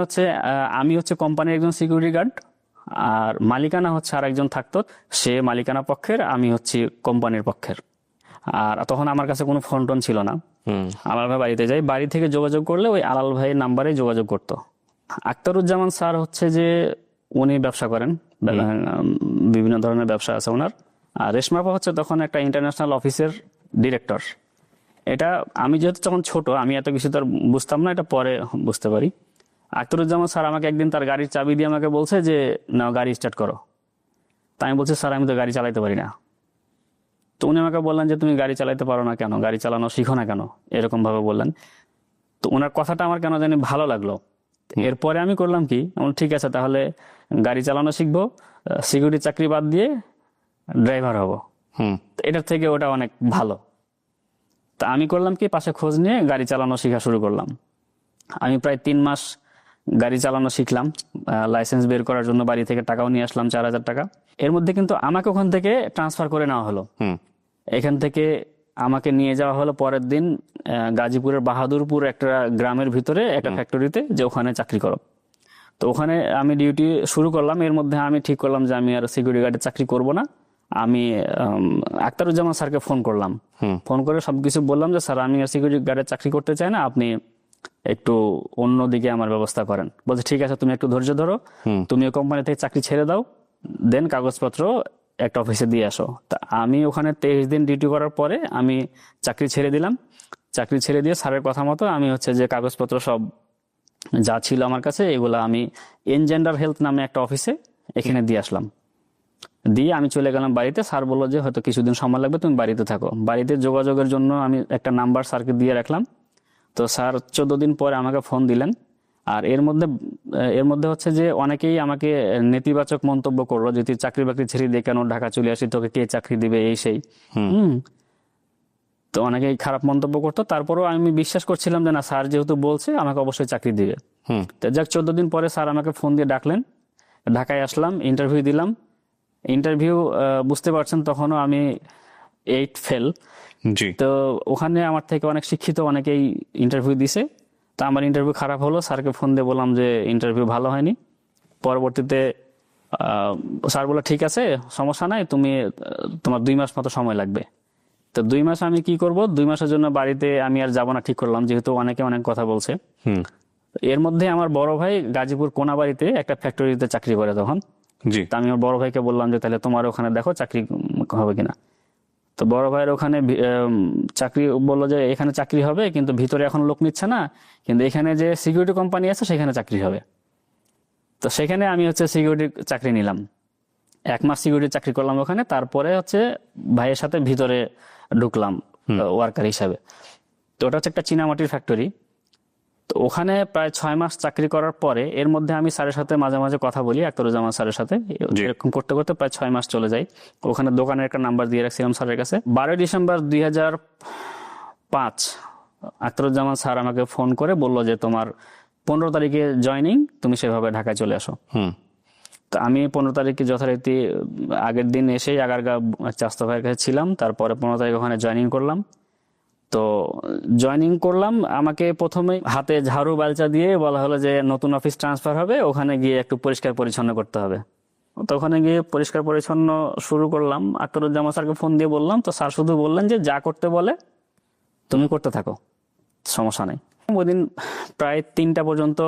আমি কোম্পানির একজন সিকিউরিটি গার্ড, আর মালিকানা আর একজন থাকতো, সে মালিকানা পক্ষের, আমি কোম্পানির পক্ষের। আর তখন আমার কাছে কোনো ফোন টোন ছিল না। আলাল ভাই বাড়িতে যাই, বাড়ি থেকে যোগাযোগ করলে ওই আলাল ভাইয়ের নাম্বারে যোগাযোগ করতো। আখতারুজ্জামান স্যার যে উনি ব্যবসা করেন, বিভিন্ন ধরনের ব্যবসা আছে ওনার। আর রেশমা আপা তখন একটা ইন্টারন্যাশনাল অফিসের ডিরেক্টর। এটা আমি যেহেতু তখন ছোট, আমি এত কিছু তো আর বুঝতাম না, এটা পরে বুঝতে পারি। আখতারুজ্জামান স্যার আমাকে একদিন তার গাড়ির চাবি দিয়ে আমাকে বলছে যে না, গাড়ি স্টার্ট করো। তাই আমি বলছি স্যার আমি তো গাড়ি চালাতে পারি না। তো উনি আমাকে বললেন যে তুমি গাড়ি চালাতে পারো না কেন, গাড়ি চালানো শিখো না কেন, এরকম ভাবে বললেন। তো ওনার কথাটা আমার কেন জানি ভালো লাগলো। এরপরে আমি করলাম কি, ঠিক আছে তাহলে গাড়ি চালানো শিখবো, সিকিউরিটি চাকরি বাদ দিয়ে ড্রাইভার হব। এটার থেকে ওটা অনেক ভালো। তা আমি করলাম কি, পাশে খোঁজ নিয়ে গাড়ি চালানো শেখা শুরু করলাম। আমি প্রায় 3 মাস গাড়ি চালানো শিখলাম, লাইসেন্স বের করার জন্য বাড়ি থেকে টাকাও নিয়ে আসলাম, 4000 টাকা। এর মধ্যে কিন্তু আমাকে ওখান থেকে ট্রান্সফার করে নেওয়া হলো। এখান থেকে আমাকে নিয়ে যাওয়া হলো পরের দিন গাজীপুরের বাহাদুরপুর একটা গ্রামের ভিতরে একটা ফ্যাক্টরিতে, যে ওখানে চাকরি করো। তো ওখানে আমি ডিউটি শুরু করলাম। এর মধ্যে আমি ঠিক করলাম যে আমি আর সিকিউরিটি গার্ডে চাকরি করব না। আমি আখতারুজ্জামান স্যারকে ফোন করলাম, ফোন করে সবকিছু বললাম যে স্যার আমি আর সিকিউরিটি গার্ডে চাকরি করতে চাই না, আপনি একটু অন্যদিকে আমার ব্যবস্থা করেন। বলছে ঠিক আছে, তুমি একটু ধৈর্য ধরো, তুমি কোম্পানি থেকে চাকরি ছেড়ে দাও, দেন কাগজপত্র একটা অফিসে দিয়ে আসো। তা আমি ওখানে 23 দিন ডিউটি করার পরে আমি চাকরি ছেড়ে দিলাম। চাকরি ছেড়ে দিয়ে স্যারের কথা মতো আমি যে কাগজপত্র সব যা ছিল আমার কাছে, এগুলা আমি এনজেন্ডার হেলথ নামে একটা অফিসে এখানে দিয়ে আসলাম। দিয়ে আমি চলে গেলাম বাড়িতে। স্যার বললো যে হয়তো কিছুদিন সময় লাগবে, তুমি বাড়িতে থাকো। বাড়িতে যোগাযোগের জন্য আমি একটা নাম্বার স্যারকে দিয়ে রাখলাম। তো স্যার 14 দিন পরে আমাকে ফোন দিলেন। আর এর মধ্যে যে অনেকেই আমাকে নেতিবাচক মন্তব্য করলো, যে তুই চাকরি বাকরি ছেড়ে দিয়ে কেন ঢাকা চলে আসি, তোকে কে চাকরি দিবে, এই সেই। তো অনেকেই খারাপ মন্তব্য করতো। তারপরেও আমি বিশ্বাস করছিলাম যে না, স্যার যেহেতু বলছে আমাকে অবশ্যই চাকরি দিবে। তো যাক 14 দিন পরে স্যার আমাকে ফোন দিয়ে ডাকলেন, ঢাকায় আসলাম, ইন্টারভিউ দিলাম। ইন্টারভিউ বুঝতে পারছেন তখনও আমি 8 ফেল। তো ওখানে আমার থেকে অনেক শিক্ষিত অনেকেই ইন্টারভিউ দিছে। তা আমার ইন্টারভিউ খারাপ হলো, স্যারকে ফোন দিয়ে বললাম যে ইন্টারভিউ ভালো হয়নি। পরবর্তীতে স্যার বললো ঠিক আছে, সমস্যা নাই, তোমার 2 মাস মতো সময় লাগবে। তো 2 মাস আমি কি করব, 2 মাসের জন্য বাড়িতে আমি আর যাবো না ঠিক করলাম, যেহেতু অনেকে অনেক কথা বলছে। এর মধ্যে আমার বড় ভাই গাজীপুর কোনাবাড়িতে একটা ফ্যাক্টরিতে চাকরি করে তখন। তা আমি আমার বড় ভাইকে বললাম যে তাহলে তোমার ওখানে দেখো চাকরি হবে কিনা। তো বড় ভাইয়ের ওখানে চাকরি বললো যে এখানে চাকরি হবে, কিন্তু ভিতরে এখন লোক নিচ্ছে না, কিন্তু এখানে যে সিকিউরিটি কোম্পানি আছে সেখানে চাকরি হবে। তো সেখানে আমি সিকিউরিটি চাকরি নিলাম, 1 মাস সিকিউরিটি চাকরি করলাম ওখানে। তারপরে ভাইয়ের সাথে ভিতরে ঢুকলাম ওয়ার্কার হিসাবে। তো ওটা একটা চীনামাটির ফ্যাক্টরি। তো ওখানে প্রায় 6 মাস চাকরি করার পরে, এর মধ্যে আমি স্যারের সাথে মাঝে মাঝে কথা বলি, আখতারুজ্জামান স্যারের সাথে। এরকম করতে করতে প্রায় 6 মাস চলে যায়। ওখানে দোকানের একটা নাম্বার দিয়ে রাখছিলাম স্যারের কাছে। 12 ডিসেম্বর 2005 আখতারুজ্জামান স্যার আমাকে ফোন করে বললো যে তোমার 15 তারিখে জয়নিং, তুমি সেভাবে ঢাকায় চলে আসো। তো আমি 15 তারিখে যথারীতি আগের দিন এসেই আগারগা চাস্তা ভাইয়ের কাছে ছিলাম। তারপরে 15 তারিখ ওখানে জয়নিং করলাম। তো জয়নিং করলাম, আমাকে প্রথমে হাতে ঝাড়ু বালচা দিয়ে বলা হলো যে নতুন অফিস ট্রান্সফার হবে, ওখানে গিয়ে একটু পরিষ্কার পরিচ্ছন্ন করতে হবে। তো ওখানে গিয়ে পরিষ্কার পরিচ্ছন্ন শুরু করলাম। আখতারুজ্জামান স্যারকে ফোন দিয়ে বললাম, তো স্যার শুধু বললেন যে যা করতে বলে তুমি করতে থাকো, সমস্যা নেই। ওই দিন প্রায় 3টা পর্যন্ত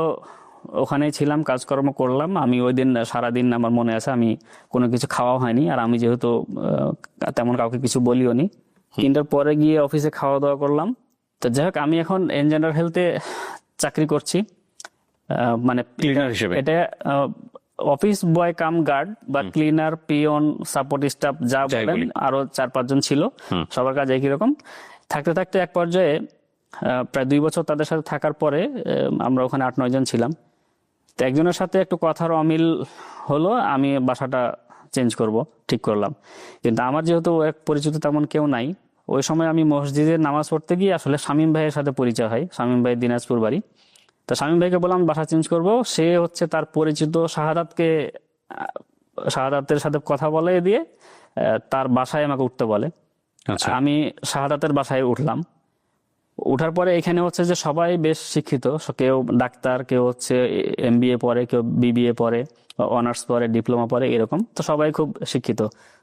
ওখানেই ছিলাম, কাজকর্ম করলাম। আমি ওই দিন সারাদিন আমার মনে আছে আমি কোনো কিছু খাওয়া হয়নি, আর আমি যেহেতু তেমন কাউকে কিছু বলিও নি। 3টার পরে গিয়ে অফিসে খাওয়া দাওয়া করলাম। তো যাই হোক, আমি এখন এনজেনার হেলথে চাকরি করছি, মানে ক্লিনার হিসেবে। এটা অফিস বয় কাম গার্ড বা ক্লিনার, পিয়ন, সাপোর্ট স্টাফ যা বলেন, আরো 4-5 জন ছিল, সবার কাজ একই রকম। থাকতে থাকতে এক পর্যায়ে প্রায় 2 বছর তাদের সাথে থাকার পরে আমরা ওখানে 8-9 জন ছিলাম। তো একজনের সাথে একটু কথার অমিল হলো, আমি বাসাটা চেঞ্জ করব ঠিক করলাম। কিন্তু আমার যেহেতু এক পরিচিত তেমন কেউ নাই, ওই সময় আমি মসজিদে নামাজ পড়তে গিয়ে আসলে শামীম ভাইয়ের সাথে পরিচয় হয়। শামীম ভাই দিনাজপুর বাড়ি। তো শামীম ভাইকে বললাম বাসা চেঞ্জ করব। সে হচ্ছে তার পরিচিত শাহাদাতের সাথে কথা বলে দিয়ে তার বাসায় আমাকে উঠতে বলে। আচ্ছা। আমি শাহাদাতের বাসায় উঠলাম। উঠার পরে এখানে হচ্ছে যে সবাই বেশ শিক্ষিত, কেউ ডাক্তার, কেউ হচ্ছে MBA পড়ে, কেউ BBA পড়ে, অনার্স পড়ে, ডিপ্লোমা পড়ে, এরকম। তো সবাই খুব শিক্ষিত।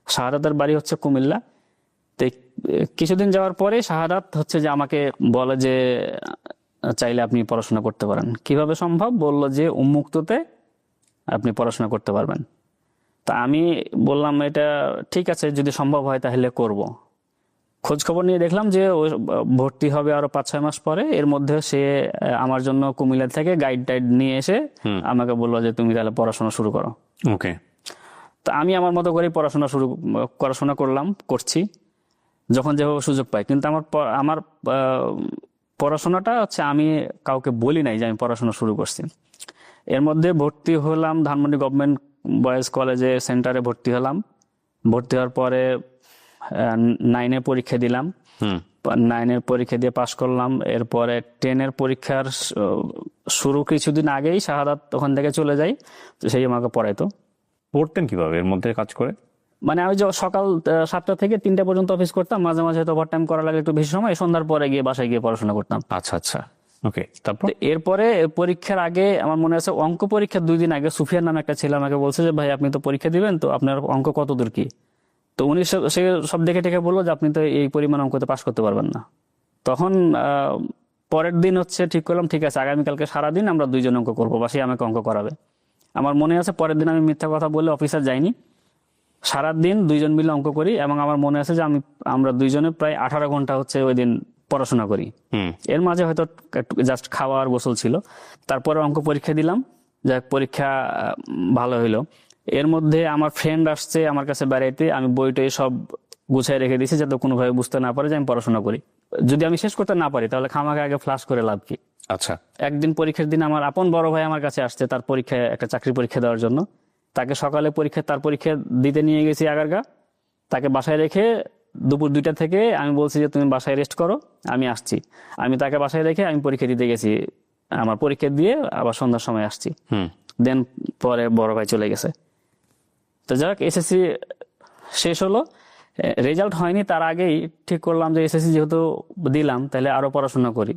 শাহাদাতের বাড়ি হচ্ছে কুমিল্লা। তো কিছুদিন যাওয়ার পরে শাহাদাত হচ্ছে যে আমাকে বলে যে চাইলে আপনি পড়াশোনা করতে পারেন। কিভাবে সম্ভব? বলল যে উন্মুক্ততে আপনি পড়াশোনা করতে পারবেন। তা আমি বললাম এটা ঠিক আছে, যদি সম্ভব হয় তাহলে করব। খোঁজ খবর নিয়ে দেখলাম যে ও ভর্তি হবে আরো 5-6 মাস পরে। এর মধ্যে সে আমার জন্য কুমিল্লা থেকে গাইড টাইড নিয়ে এসে আমাকে বললো যে তুমি তাহলে পড়াশোনা শুরু করো। ওকে। তা আমি আমার মতো করে পড়াশোনা করছি যখন যেভাবে সুযোগ পাই। কিন্তু আমার পড়াশোনাটা হচ্ছে আমি কাউকে বলি নাই যে আমি পড়াশোনা শুরু করছি। এর মধ্যে ভর্তি হলাম ধানমন্ডি গভর্নমেন্ট বয়েজ কলেজে, সেন্টারে ভর্তি হলাম। ভর্তি হওয়ার পরে 9-এ পরীক্ষা দিলাম। 9-এর পরীক্ষা দিয়ে পাশ করলাম। এরপরে 10-এর পরীক্ষার শুরু কিছুদিন আগেই শাহাদাত ওখান থেকে চলে যাই, তো সেই আমাকে পড়াইতো। পড়তেন কিভাবে এর মধ্যে কাজ করে? মানে আমি সকাল 7টা থেকে 3টা পর্যন্ত অফিস করতাম, মাঝে মাঝে হয়তো ওভারটাইম করা লাগে একটু বেশি সময়, সন্ধ্যার পরে গিয়ে বাসায় গিয়ে পড়াশোনা করতাম। আচ্ছা আচ্ছা, ওকে। তারপর এরপরে পরীক্ষার আগে আমার মনে আছে অঙ্ক পরীক্ষার 2 দিন আগে সুফিয়ান নামে একটা ছেলে আমাকে বলছে যে ভাই আপনি তো পরীক্ষা দিবেন, তো আপনার অঙ্ক কত দূর কি? তো উনি সে সব দেখে টেকে বললো যে আপনি তো এই পরিমাণ অঙ্কতে পাশ করতে পারবেন না। তখন পরের দিন হচ্ছে ঠিক করলাম, ঠিক আছে আগামীকালকে সারাদিন আমরা 2 জন অঙ্ক করবো, বা সে আমাকে অঙ্ক করাবে। আমার মনে আছে পরের দিন আমি মিথ্যা কথা বলে অফিসে যাইনি, সারাদিন 2 জন মিলে অঙ্ক করি। এবং আমার মনে আছে যে আমরা 2 জনে প্রায় 18 ঘন্টা হচ্ছে ওই দিন পড়াশোনা করি। এর মাঝে হয়তো জাস্ট খাওয়া আর গোসল ছিল। তারপরে অঙ্ক পরীক্ষা দিলাম, যাক পরীক্ষা ভালো হইলো। এর মধ্যে আমার ফ্রেন্ড আসছে আমার কাছে বেড়াইতে, আমি বইটই সব গুছাই রেখে দিয়েছি যাতে কোনোভাবে বুঝতে না পারে যে আমি পড়াশোনা করি। যদি আমি শেষ করতে না পারি তাহলে খামাকে আগে ফ্লাশ করে লাভ কি? আচ্ছা। একদিন পরীক্ষার দিন আমার আপন বড় ভাই আমার কাছে আসছে তার পরীক্ষায়, একটা চাকরি পরীক্ষা দেওয়ার জন্য। তাকে সকালে তার পরীক্ষা দিতে নিয়ে গেছি আগারগা। তাকে বাসায় রেখে দুপুর 2টা থেকে আমি বলছি যে তুমি বাসায় রেস্ট করো, আমি আসছি। আমি তাকে বাসায় রেখে আমি পরীক্ষা দিতে গেছি, আমার পরীক্ষা দিয়ে আবার সন্ধ্যার সময় আসছি। দেন পরে বড় ভাই চলে গেছে। তো যাক SSC শেষ হলো, রেজাল্ট হয়নি তার আগেই ঠিক করলাম যে SSC যেহেতু দিলাম তাহলে আরো পড়াশোনা করি।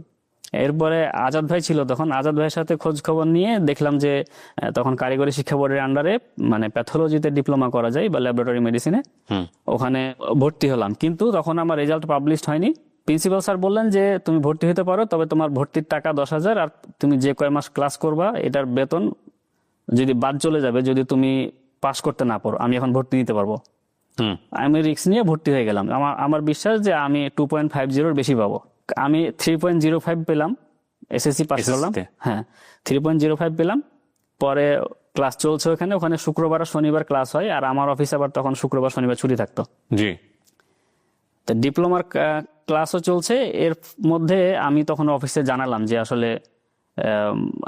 এরপরে আজাদ ভাই ছিল তখন, আজাদ ভাইয়ের সাথে খোঁজ খবর নিয়ে দেখলাম যে তখন কারিগরি শিক্ষা বোর্ডের আন্ডারে মানে প্যাথোলজিতে ডিপ্লোমা করা যায় বা ল্যাবরেটরি মেডিসিনে, ওখানে ভর্তি হলাম। কিন্তু তখন আমার রেজাল্ট পাবলিশড হয়নি। প্রিন্সিপাল স্যার বললেন যে তুমি ভর্তি হতে পারো, তবে তোমার ভর্তির টাকা 10,000, আর তুমি যে কয় মাস ক্লাস করবা এটার বেতন যদি বাদ চলে যাবে যদি তুমি পাস করতে না পারো, আমি এখন ভর্তি নিতে পারবো। আমি রিস্ক নিয়ে ভর্তি হয়ে গেলাম। আমার বিশ্বাস যে আমি 2.50 বেশি পাবো। আমি 3.05 পেলাম, SSC পাস করলাম। হ্যাঁ, 3.05 পেলাম। পরে ক্লাস চলছে ওখানে শুক্রবার আর শনিবার ক্লাস হয়, আর আমার অফিস আবার তখন শুক্রবার শনিবার ছুটি থাকতো। জি। তো ডিপ্লোমার ক্লাসও চলছে, এর মধ্যে আমি তখন অফিসে জানালাম যে আসলে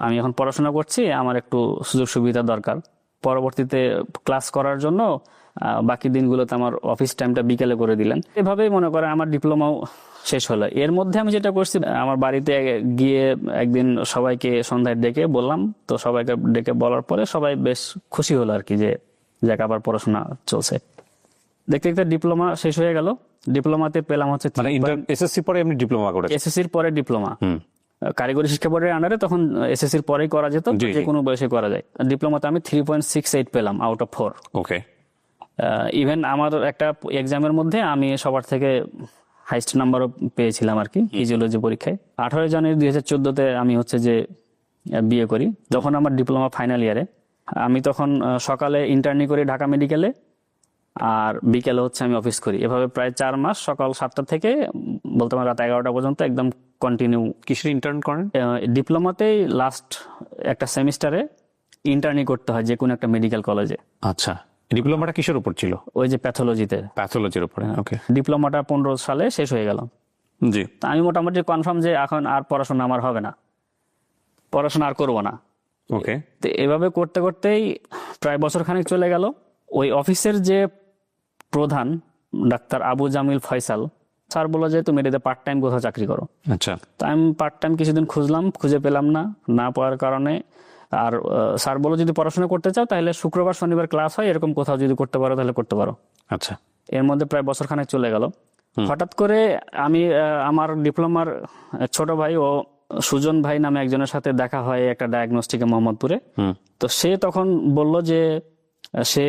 আমি এখন পড়াশোনা করছি, আমার একটু সুযোগ সুবিধা দরকার। পরবর্তীতে ক্লাস করার জন্য বাকি দিনগুলোতে আমার অফিস টাইমটা বিকেলে করে দিলেন। এভাবেই মনে করেন আমার ডিপ্লোমাও শেষ হলো। এর মধ্যে আমি যেটা করছি, আমার বাড়িতে গিয়ে একদিন সবাইকে সন্ধ্যায় ডেকে বললাম। তো সবাইকে ডেকে বলার পরে সবাই বেশ খুশি হলো আর কি, যে যাক আবার পড়াশোনা চলছে। দেখতে দেখতে ডিপ্লোমা শেষ হয়ে গেল। ডিপ্লোমাতে পেলাম হচ্ছে SSC পরে এমনি ডিপ্লোমা করেছেন? SSCর পরে ডিপ্লোমা। কারিগরি শিক্ষা বোর্ডের আন্ডারে তখন SSCর পরেই করা যেত, যে কোনো বয়সে করা যায়। ডিপ্লোমাতে আমি 3.68 পেলাম আউট অফ 4। ওকে। ইভেন আমার একটা এক্সামের মধ্যে আমি সবার থেকে হাইস্ট নাম্বারও পেয়েছিলাম আর কি, ফিজিওলজি পরীক্ষায়। 18 জানুয়ারি 2014-তে আমি হচ্ছে যে বিয়ে করি। তখন আমার ডিপ্লোমা ফাইনাল ইয়ারে। আমি তখন সকালে ইন্টার্নি করি ঢাকা মেডিকেলে, আর বিকেলে হচ্ছে আমি অফিস করি। এভাবে প্রায় 4 মাস সকাল 7টা থেকে বলতে পারেন রাত 11টা পর্যন্ত একদম কন্টিনিউ। কিসের ইন্টার্ন করেন? ডিপ্লোমাতেই লাস্ট একটা সেমিস্টারে ইন্টার্নি করতে হয় যে কোনো একটা মেডিকেল কলেজে। আচ্ছা, ডিপ্লোমাটা কিসের উপর ছিল? ওই যে প্যাথোলজিতে। প্যাথোলজির উপরে। ওকে। ডিপ্লোমাটা 15 সালে শেষ হয়ে গেল। জি। তা আমি মোটামুটি কনফার্ম যে এখন আর পড়াশোনা আমার হবে না, পড়াশোনা আর করবো না। ওকে। তো এভাবে করতে করতেই প্রায় বছর খানেক চলে গেল। ওই অফিসের যে প্রধান ডাক্তার আবু জামিল ফয়সাল স্যার বললো যে তুমি এটাতে পার্ট টাইম কোথাও চাকরি করো। আচ্ছা। তা আমি পার্ট টাইম কিছুদিন খুঁজলাম, খুঁজে পেলাম না, না পাওয়ার কারণে আর স্যার বললো যদি পড়াশোনা করতে চাও তাহলে শুক্রবার শনিবার ক্লাস হয়, এরকম কোথাও যদি করতে পারো তাহলে করতে পারো। আচ্ছা। এর মধ্যে প্রায় বছর খানেক চলে গেল। হঠাৎ করে আমি আমার ডিপ্লোমার ছোট ভাই ও সুজন ভাই নামে একজনের সাথে দেখা হয় একটা ডায়াগনস্টিকে মোহাম্মদপুরে। তো সে তখন বলল যে সে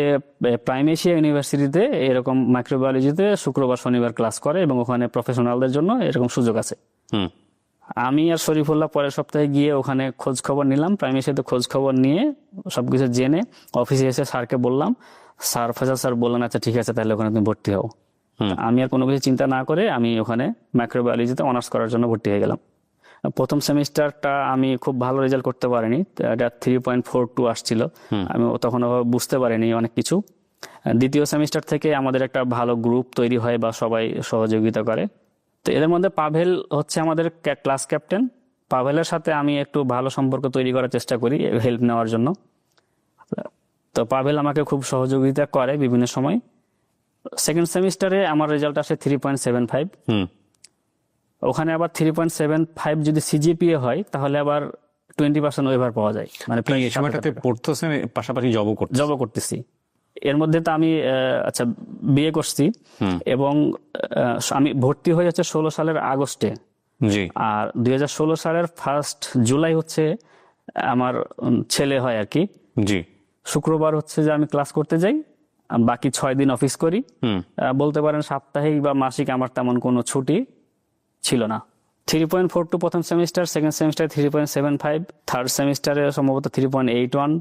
প্রাইম এশিয়া ইউনিভার্সিটিতে এরকম মাইক্রোবায়োলজিতে শুক্রবার শনিবার ক্লাস করে এবং ওখানে প্রফেশনালদের জন্য এরকম সুযোগ আছে। আমি আর শরীফুল্লাহ পরের সপ্তাহে গিয়ে ওখানে খোঁজ খবর নিলাম, প্রাইম এশিয়াতে খোঁজ খবর নিয়ে সবকিছু জেনে অফিসে এসে স্যারকে বললাম। স্যার ফয়সাল স্যার বললেন আচ্ছা ঠিক আছে তাহলে ওখানে তুমি ভর্তি হও। আমি আর কোনো কিছু চিন্তা না করে আমি ওখানে মাইক্রোবায়োলজিতে অনার্স করার জন্য ভর্তি হয়ে গেলাম। প্রথম সেমিস্টারটা আমি খুব ভালো রেজাল্ট করতে পারিনি, এটা 3.42 আসছিল। আমি তখন বুঝতে পারিনি অনেক কিছু। দ্বিতীয় সেমিস্টার থেকে আমাদের একটা ভালো গ্রুপ তৈরি হয় বা সবাই সহযোগিতা করে। তো এদের মধ্যে পাভেল হচ্ছে আমাদের ক্লাস ক্যাপ্টেন। পাভেলের সাথে আমি একটু ভালো সম্পর্ক তৈরি করার চেষ্টা করি হেল্প নেওয়ার জন্য। তো পাভেল আমাকে খুব সহযোগিতা করে বিভিন্ন সময়। সেকেন্ড সেমিস্টারে আমার রেজাল্ট আসে 3.75। ওখানে আবার 3.75 যদি সিজিপিএ হয় তাহলে আবার 20% ওয়েভার পাওয়া যায়। মানে এই সময়টাতে পড়তেছেন পাশাপাশি জবও করতেছি। এর মধ্যে তো আমি আচ্ছা বিয়ে করছি এবং আমি ভর্তি হয়ে হচ্ছে 16 সালের আগস্টে। জি। আর 2016 সালের 1 জুলাই হচ্ছে আমার ছেলে হয় আর কি। জি। শুক্রবার হচ্ছে যে আমি ক্লাস করতে যাই, বাকি 6 দিন অফিস করি। বলতে পারেন সাপ্তাহিক বা মাসিক আমার তেমন কোনো ছুটি ছিল না। 3.42 প্রথম সেমিস্টার, সেকেন্ড সেমিস্টার 3.75, থার্ড সেমিস্টারে সম্ভবত 3.81,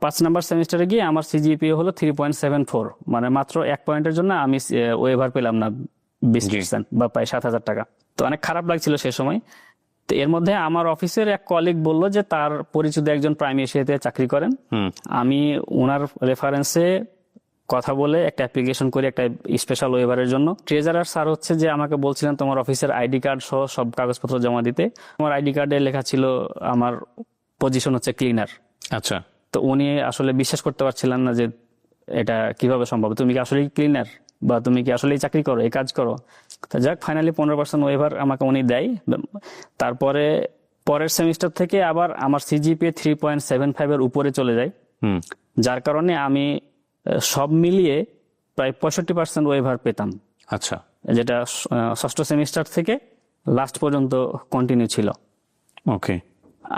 5 নাম্বার সেমিস্টারে গিয়ে আমার সিজিপিএ হলো 3.74। মানে মাত্র 1 পয়েন্টের জন্য আমি ওয়েভার পেলাম না 20% বা প্রায় 7,000 টাকা। তো অনেক খারাপ লাগছিল সে সময়। তো এর মধ্যে আমার অফিসের এক কলিগ বলল যে তার পরিচিত একজন প্রাইম এশিয়াতে চাকরি করেন। আমি ওনার রেফারেন্সে কথা বলে একটা অ্যাপ্লিকেশন করি একটা স্পেশাল ওয়েভারের জন্য। ট্রেজারার স্যার হচ্ছে যে আমাকে বলছিলেন তোমার অফিসের আইডি কার্ড সহ সব কাগজপত্র জমা দিতে। আমার আইডি কার্ডে লেখা ছিল আমার পজিশন হচ্ছে ক্লিনার। আচ্ছা। তো উনি আসলে বিশ্বাস করতে পারছিলেন না যে এটা কিভাবে সম্ভব, তুমি কি আসলে ক্লিনার বা তুমি কি আসলে চাকরি করো, এই কাজ করো। তো যাক ফাইনালি 15% ওয়েভার আমাকে উনি দেয়। তারপরে পরের সেমিস্টার থেকে আবার আমার সিজিপিএ 3.75 এর উপরে চলে যায়, যার কারণে আমি সব মিলিয়ে প্রায় 65% ওয়েভার পেতাম। আচ্ছা। যেটা ষষ্ঠ সেমিস্টার থেকে লাস্ট পর্যন্ত কন্টিনিউ ছিল। ওকে।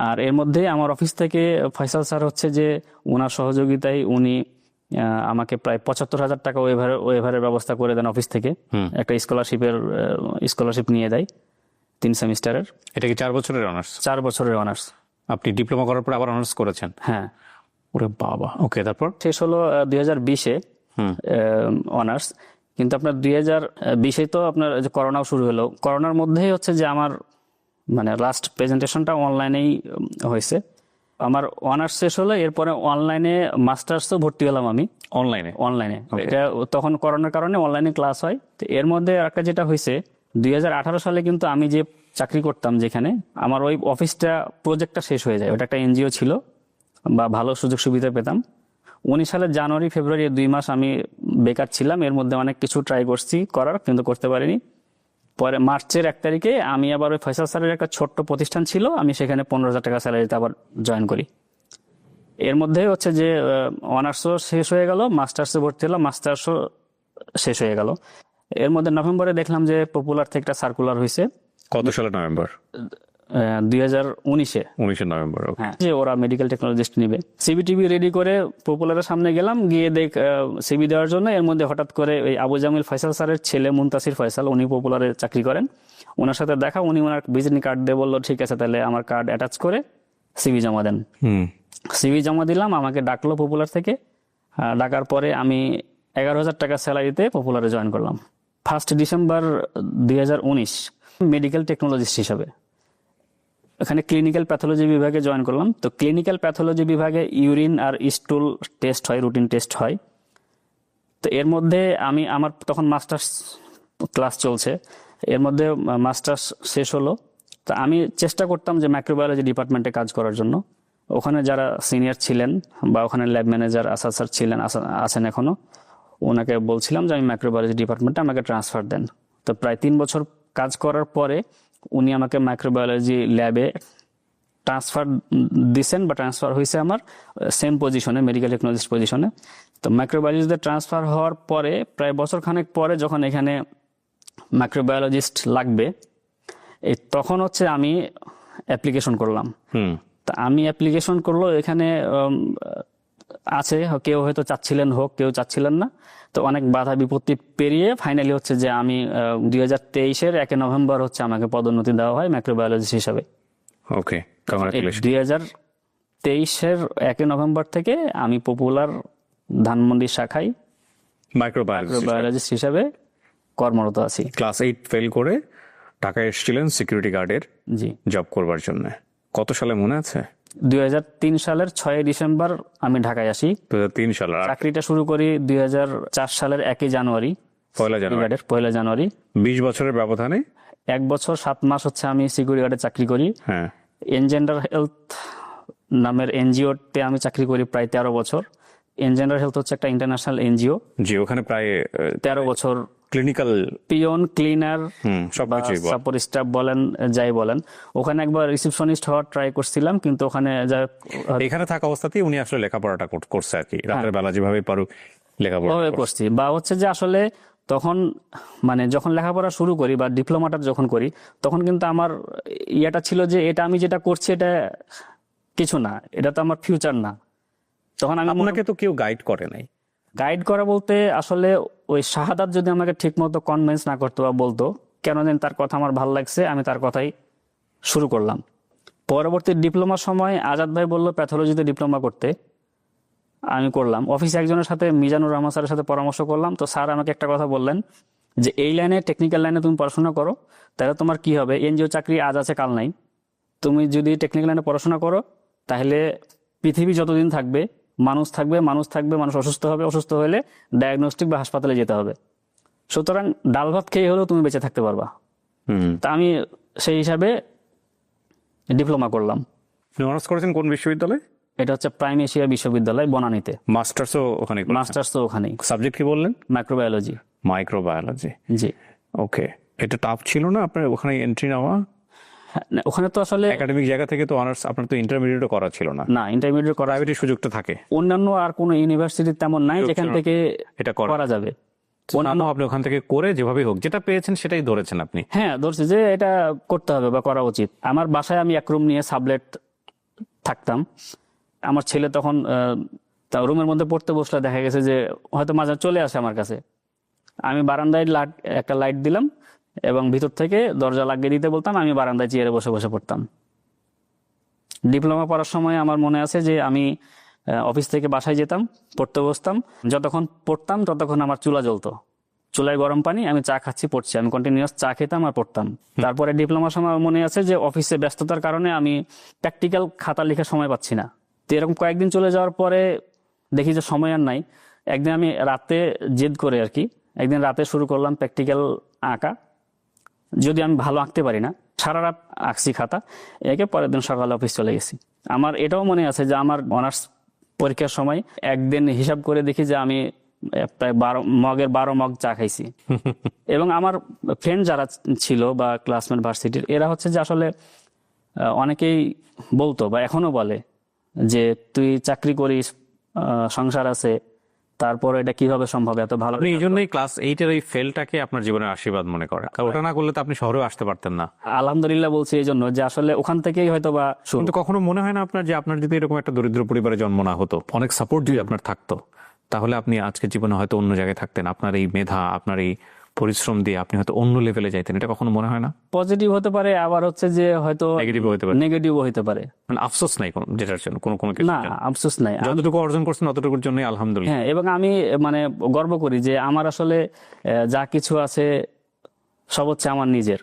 আর এর মধ্যে আমার অফিস থেকে ফয়সাল স্যার হচ্ছে যে ওনার সহযোগিতায় উনি আমাকে প্রায় 75,000 টাকা ওয়েভারের ব্যবস্থা করে দেন অফিস থেকে। একটা স্কলারশিপ নিয়ে দেয় 3 সেমিস্টারের। এটা কি 4 বছরের অনার্স? 4 বছরের অনার্স। আপনি ডিপ্লোমা করার পর আবার অনার্স করেছেন? হ্যাঁ। ওরে বাবা। ওকে, তারপর? শেষ হলো 2020-এ অনার্স। কিন্তু আপনার 2020-এ তো আপনার করোনাও শুরু হলো। করোনার মধ্যেই হচ্ছে যে আমার মানে লাস্ট প্রেজেন্টেশনটা অনলাইনেই হয়েছে। আমার অনার্স শেষ হলো, এরপরে অনলাইনে মাস্টার্সও ভর্তি হলাম আমি। অনলাইনে এটা তখন করোনার কারণে অনলাইনে ক্লাস হয়। তো এর মধ্যে একটা যেটা হয়েছে 2018 সালে কিন্তু আমি যে চাকরি করতাম যেখানে, আমার ওই অফিসটা প্রজেক্টটা শেষ হয়ে যায়। ওটা একটা এনজিও ছিল বা ভালো সুযোগ সুবিধা পেতাম। 19 সালের জানুয়ারি ফেব্রুয়ারি 2 মাস আমি বেকার ছিলাম। এর মধ্যে অনেক কিছু ট্রাই করছি করার, কিন্তু করতে পারিনি। পরে মার্চের 1 তারিখে আমি আবার ওই ফয়সাল স্যারের একটা ছোট্ট প্রতিষ্ঠান ছিল, আমি সেখানে 15,000 টাকা স্যালারিতে আবার জয়েন করি। এর মধ্যে হচ্ছে যে অনার্সও শেষ হয়ে গেল, মাস্টার্সে ভর্তি হলাম, মাস্টার্সও শেষ হয়ে গেল। এর মধ্যে নভেম্বরে দেখলাম যে পপুলার থেকে একটা সার্কুলার হয়েছে। কত সালে নভেম্বর? 2019-এ। 19 নভেম্বর। হ্যাঁ, যে ওরা মেডিকেল টেকনোলজিস্ট নিবে। সিবিটিভি রেডি করে পপুলারের সামনে গেলাম, গিয়ে সিবি দেওয়ার জন্য। এর মধ্যে হঠাৎ করে ওই আবু জামিল ফয়সাল স্যারের ছেলে মুনতাসির ফয়সাল, উনি পপুলারে চাকরি করেন, ওনার সাথে দেখা। উনি ওনার ভিজিটিং কার্ড দিয়ে বললো ঠিক আছে তাহলে আমার কার্ড অ্যাটাচ করে সিভি জমা দেন। সিভি জমা দিলাম, আমাকে ডাকলো পপুলার থেকে। ডাকার পরে আমি 11,000 টাকা স্যালারিতে পপুলারে জয়েন করলাম 1 ডিসেম্বর 2019 মেডিকেল টেকনোলজিস্ট হিসাবে। এখানে ক্লিনিক্যাল প্যাথোলজি বিভাগে জয়েন করলাম। তো ক্লিনিক্যাল প্যাথোলজি বিভাগে ইউরিন আর স্টুল টেস্ট হয়, রুটিন টেস্ট হয়। তো এর মধ্যে আমার তখন মাস্টার্স ক্লাস চলছে, এর মধ্যে মাস্টার্স শেষ হলো। তো আমি চেষ্টা করতাম যে মাইক্রোবায়োলজি ডিপার্টমেন্টে কাজ করার জন্য। ওখানে যারা সিনিয়র ছিলেন বা ওখানে ল্যাব ম্যানেজার স্যার ছিলেন, আছেন এখনো, ওনাকে বলছিলাম যে আমি মাইক্রোবায়োলজি ডিপার্টমেন্টে আমাকে ট্রান্সফার দেন। তো প্রায় 3 বছর কাজ করার পরে উনি আমাকে মাইক্রোবায়োলজি ল্যাবে ট্রান্সফার দিছেন বা ট্রান্সফার হয়েছে আমার সেম পজিশনে, মেডিকেল টেকনোলজিস্ট পজিশনে। তো মাইক্রোবায়োলজিতে ট্রান্সফার হওয়ার পরে প্রায় বছর খানেক পরে যখন এখানে মাইক্রোবায়োলজিস্ট লাগবে, তখন হচ্ছে আমি অ্যাপ্লিকেশন করলাম। তা আমি অ্যাপ্লিকেশন করলো, এখানে আছে কেউ হয়তো চাচ্ছিলেন হোক, কেউ চাচ্ছিলেন না। তো অনেক বাধা বিপত্তি পেরিয়ে ফাইনালি হচ্ছে যে আমি 2023-এর 1 নভেম্বর হচ্ছে আমাকে পদোন্নতি দেওয়া হয় মাইক্রোবায়োলজিস্ট হিসাবে। ওকে, কংগ্রাচুলেশন। 2023-এর 1 নভেম্বর থেকে আমি পপুলার ধানমন্ডি শাখায় মাইক্রোবায়োলজিস্ট হিসাবে কর্মরত আছি। ক্লাস 8 ফেল করে ঢাকায় এসেছিলেন সিকিউরিটি গার্ডের জি জব করবার জন্য। কত সালে মনে আছে? 2003 সালের 6 ডিসেম্বর আমি ঢাকায় আসি। 2003 সালে চাকরিটা শুরু করি 2004 সালের 1 জানুয়ারি, পয়লা জানুয়ারি। 20 বছরের ব্যবধানে 1 বছর 7 মাস হচ্ছে আমি সিকিউরিটি গার্ডে চাকরি করি। হ্যাঁ, এনজেন্ডার হেলথ নামের এনজিওতে আমি চাকরি করি প্রায় 13 বছর। এনজেন্ডার হেলথ হচ্ছে একটা ইন্টারন্যাশনাল এনজিও। জি, ওখানে প্রায় 13 বছর ক্লিনিক্যাল পিয়ন, ক্লিনার, সবকিছুই সাপোর্ট স্টাফ বলেন, যাই বলেন। ওখানে একবার রিসেপশনিস্ট হওয়ার ট্রাই করছিলাম, কিন্তু ওখানে এখানে থাকা অবস্থাতেই উনি আসলে লেখাপড়াটা করছে আর কি, রাতের বেলা যেভাবে পারুক লেখাপড়া করছি। বা হচ্ছে যে আসলে তখন মানে যখন লেখাপড়া শুরু করি বা ডিপ্লোমাটা যখন করি, তখন কিন্তু আমার ইয়েটা ছিল যে এটা আমি যেটা করছি এটা কিছু না, এটা তো আমার ফিউচার না। তখন আপনাকে তো কেউ গাইড করে নাই। গাইড করা বলতে আসলে ওই শাহাদাত যদি আমাকে ঠিক মতো কনভিন্স না করতো বা বলতো, কেন জানি তার কথা আমার ভালো লাগছে, আমি তার কথাই শুরু করলাম। পরবর্তী ডিপ্লোমার সময় আজাদ ভাই বলল প্যাথোলজিতে ডিপ্লোমা করতে, আমি করলাম। অফিসে একজনের সাথে, মিজানুর রহমান স্যারের সাথে পরামর্শ করলাম। তো স্যার আমাকে একটা কথা বললেন যে এই লাইনে, টেকনিক্যাল লাইনে তুমি পড়াশোনা করো, তাহলে তোমার কি হবে, এনজিও চাকরি আজ আছে কাল নাই। তুমি যদি টেকনিক্যাল লাইনে পড়াশোনা করো, তাহলে পৃথিবী যতদিন থাকবে মানুষ থাকবে, মানুষ অসুস্থ হবে, অসুস্থ হলে ডায়াগনস্টিক বা হাসপাতালে যেতে হবে। সুতরাং ডাল ভাত খেয়ে হলেও তুমি বেঁচে থাকতে পারবা। তা আমি সেই হিসাবে ডিপ্লোমা করলাম। অনার্স করেছেন কোন বিশ্ববিদ্যালয়ে? এটা হচ্ছে প্রাইম এশিয়া বিশ্ববিদ্যালয়, বনানীতে। মাস্টার্সও ওখানে? মাস্টার্স তো ওখানেই। সাবজেক্ট কি বললেন? মাইক্রোবায়োলজি। জি, ওকে। এটা টাফ ছিল না আপনার ওখানে এন্ট্রি নেওয়া? ওখানে তো আসলে একাডেমিক জায়গা থেকে তো অনার্স, আপনার তো ইন্টারমিডিয়েটও করা ছিল না? না, ইন্টারমিডিয়েট করা, প্রাইভেটের সুযোগটা থাকে। অন্যান্য আর কোনো ইউনিভার্সিটি তেমন নাই যেখান থেকে এটা করা যাবে। অন্যান্য আপনি ওখান থেকে করে যেভাবে হোক যেটা পেয়েছেন সেটাই ধরেছেন আপনি? হ্যাঁ, ধরছি যে এটা করতে হবে বা করা উচিত। আমার বাসায় আমি এক রুম নিয়ে সাবলেট থাকতাম। আমার ছেলে তখন রুমের মধ্যে পড়তে বসলে দেখা গেছে যে হয়তো মাঝে চলে আসে আমার কাছে। আমি বারান্দায় একটা লাইট দিলাম এবং ভিতর থেকে দরজা লাগিয়ে দিতে বলতাম, আমি বারান্দায় চেয়ারে বসে বসে পড়তাম। ডিপ্লোমা পড়ার সময় আমার মনে আছে যে আমি অফিস থেকে বাসায় যেতাম, পড়তে বসতাম। যতক্ষণ পড়তাম ততক্ষণ আমার চুলা জ্বলতো, চুলায় গরম পানি, আমি চা খাচ্ছি, পড়ছি, আমি কন্টিনিউয়াস চা খেতাম আর পড়তাম। তারপরে ডিপ্লোমার সময় মনে আছে যে অফিসে ব্যস্ততার কারণে আমি প্র্যাকটিক্যাল খাতা লিখার সময় পাচ্ছি না। তো এরকম কয়েকদিন চলে যাওয়ার পরে দেখি যে সময় আর নাই। একদিন আমি রাতে জেদ করে আর কি, একদিন রাতে শুরু করলাম প্র্যাকটিক্যাল আঁকা। যদি আমি ভালো আঁকতে পারি না, সারা রাত আঁকছি খাতা, একে পরের দিন সকালে অফিস চলে গেছি। আমার এটাও মনে আছে যে আমার অনার্স পরীক্ষার সময় একদিন হিসাব করে দেখি যে আমি প্রায় 12 মগ চা খাইছি। এবং আমার ফ্রেন্ড যারা ছিল বা ক্লাসমেট ভার্সিটির, এরা হচ্ছে যে আসলে অনেকেই বলতো বা এখনো বলে যে তুই চাকরি করিস, সংসার আছে, তারপর এটা কিভাবে সম্ভব এত ভালো। এই জন্যই ক্লাস 8-এর ওই ফেলটাকে আপনার জীবনের আশীর্বাদ মনে করেন, কারণ ওটা না করলে তো আপনি শহরেও আসতে পারতেন না। আলহামদুলিল্লাহ বলছি এই জন্য যে আসলে ওখান থেকেই হয়তো বা। কিন্তু কখনো মনে হয় না আপনার যে আপনার যদি এরকম একটা দরিদ্র পরিবারে জন্ম না হতো, অনেক সাপোর্ট যদি আপনার থাকতো, তাহলে আপনি আজকের জীবনে হয়তো অন্য জায়গায় থাকতেন? আপনার এই মেধা, আপনার এই পরিশ্রম দিয়ে আপনি হয়তো অন্য লেভেলে যাইতেন, এটা কখনো মনে হয় না? পজিটিভ হতে পারে, আবার হচ্ছে যে হয়তো নেগেটিভ হতে পারে, নেগেটিভও হতে পারে। মানে আফসোস নাই কোনো যেটার জন্য, কোনো কোনো কিছু না, আফসোস নাই। যতটুকু অর্জন করছেন ততটুকুর জন্যই আলহামদুলিল্লাহ। হ্যাঁ, এবং আমি মানে গর্ব করি যে আমার আসলে যা কিছু আছে সব হচ্ছে আমার নিজের।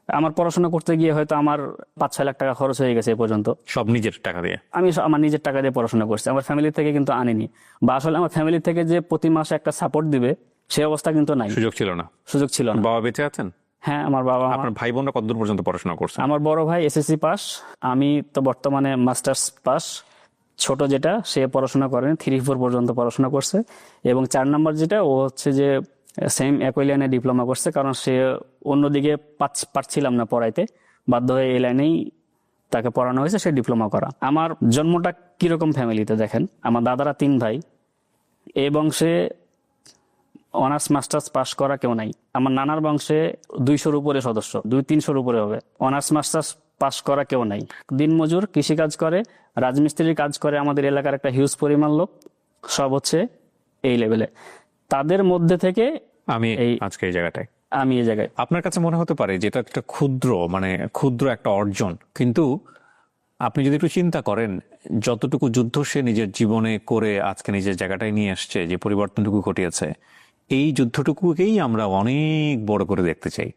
আমার পড়াশোনা করতে গিয়ে হয়তো আমার 5-6 লাখ টাকা খরচ হয়ে গেছে এ পর্যন্ত, সব নিজের টাকা দিয়ে। আমি আমার নিজের টাকা দিয়ে পড়াশোনা করছি, আমার ফ্যামিলি থেকে কিন্তু আনিনি। বা আসলে আমার ফ্যামিলি থেকে যে প্রতি মাসে একটা সাপোর্ট দিবে সে অবস্থা কিন্তু নাই, সুযোগ ছিল না। সুযোগ ছিল না। বাবা বেঁচে আছেন? হ্যাঁ, আমার বাবা। আপনার ভাই বোনরা কতদূর পর্যন্ত পড়াশোনা করছেন? আমার বড় ভাই এসএসসি পাস, আমি তো বর্তমানে মাস্টার্স পাস। ছোট যেটা সে পড়াশোনা করেন, 3-4 পর্যন্ত পড়াশোনা করছে। এবং 4 নম্বর যেটা, ও হচ্ছে যে সেম একই লাইনে ডিপ্লোমা করছে, কারণ সে অন্যদিকে পারছিলাম না পড়াইতে, বাধ্য হয়ে এই লাইনেই তাকে পড়ানো হয়েছে, সে ডিপ্লোমা করা। আমার জন্মটা কিরকম ফ্যামিলিতে দেখেন, আমার দাদারা 3 ভাই, এই বংশে অনার্স মাস্টার্স পাস করা কেউ নাই। আমার নানার বংশে 200-র উপরে সদস্য, 200-300-র উপরে হবে, অনার্স মাস্টার্স পাস করা কেউ নাই। দিনমজুর, কৃষিকাজ করে, রাজমিস্ত্রির কাজ করে আমাদের এলাকার একটা হিউজ পরিমাণ লোক, সব হচ্ছে এই লেভেলে। তাদের মধ্যে থেকে আমি আজকে এই জায়গাটায়, আমি এই জায়গায়। আপনার কাছে মনে হতে পারে যেটা একটা ক্ষুদ্র, মানে ক্ষুদ্র একটা অর্জন, কিন্তু আপনি যদি একটু চিন্তা করেন যতটুকু যুদ্ধ সে নিজের জীবনে করে আজকে নিজের জায়গাটায় নিয়ে আসছে, যে পরিবর্তনটুকু ঘটিয়েছে, এই যুদ্ধটুকুকেই আমরা অনেক বড় করে দেখতে চাই।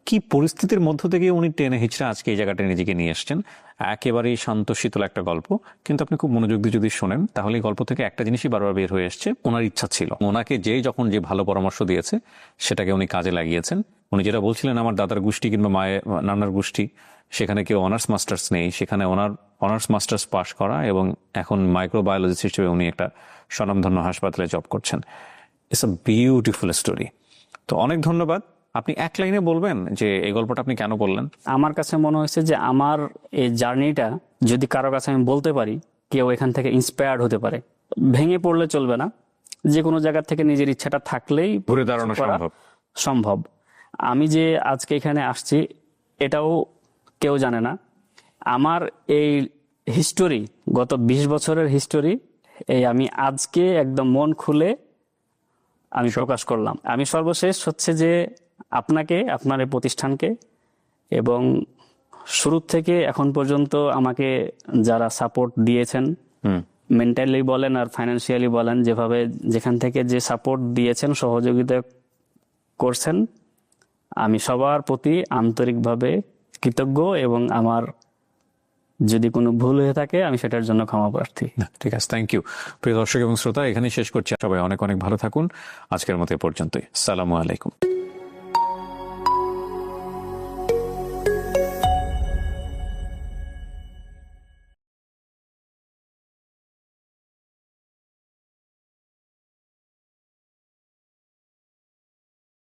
কি পরিস্থিতির মধ্য থেকে উনি টেনে হিচড়ে আজকে এই জায়গাটায় নিজেকে নিয়ে আসছেন। একেবারেই শান্ত শীতল একটা গল্প, কিন্তু আপনি খুব মনোযোগ দিয়ে যদি শোনেন তাহলে এই গল্প থেকে একটা জিনিসই বারবার বের হয়ে আসছে, ওনার ইচ্ছা ছিল, ওনাকে যখন যে ভালো পরামর্শ দিয়েছে সেটাকে উনি কাজে লাগিয়েছেন। উনি যেটা বলছিলেন, আমার দাদার গোষ্ঠী কিংবা মায়ের নানার গোষ্ঠী, সেখানে কেউ অনার্স মাস্টার্স নেই, সেখানে ওনার অনার্স মাস্টার্স পাস করা, এবং এখন মাইক্রোবায়োলজিস্ট হিসেবে উনি একটা স্বনামধন্য হাসপাতালে জব করছেন। It's a beautiful story. তো অনেক ধন্যবাদ। আপনি এক লাইনে বলবেন যে এই গল্পটা আপনি কেন বললেন? আমার কাছে মনে হয়েছে যে আমার এই জার্নিটা যদি কারো কাছে আমি বলতে পারি, কেউ এখান থেকে ইন্সপায়ার্ড হতে পারে। ভেঙে পড়লে চলবে না, যে কোনো জায়গা থেকে নিজের ইচ্ছাটা থাকলেই ঘুরে দাঁড়ানো সম্ভব। সম্ভব। আমি যে আজকে এখানে আসছি এটাও কেউ জানে না। আমার এই হিস্টোরি, গত 20 বছরের হিস্টোরি, এই আমি আজকে একদম মন খুলে আমি প্রকাশ করলাম। আমি সর্বশেষ হচ্ছে যে আপনাকে, আপনার এই প্রতিষ্ঠানকে, এবং শুরু থেকে এখন পর্যন্ত আমাকে যারা সাপোর্ট দিয়েছেন, মেন্টালি বলেন আর ফাইন্যান্সিয়ালি বলেন, যেভাবে যেখান থেকে যে সাপোর্ট দিয়েছেন, সহযোগিতা করছেন, আমি সবার প্রতি আন্তরিকভাবে কৃতজ্ঞ। এবং আমার যদি কোনো ভুল হয়ে থাকে আমি সেটার জন্য ক্ষমা প্রার্থী। ঠিক আছে, থ্যাংক ইউ। প্রিয় দর্শক এবং শ্রোতা, এখানেই শেষ করছি। সবাই অনেক অনেক ভালো থাকুন। আজকের মতো এ পর্যন্তই। আসসালামু আলাইকুম।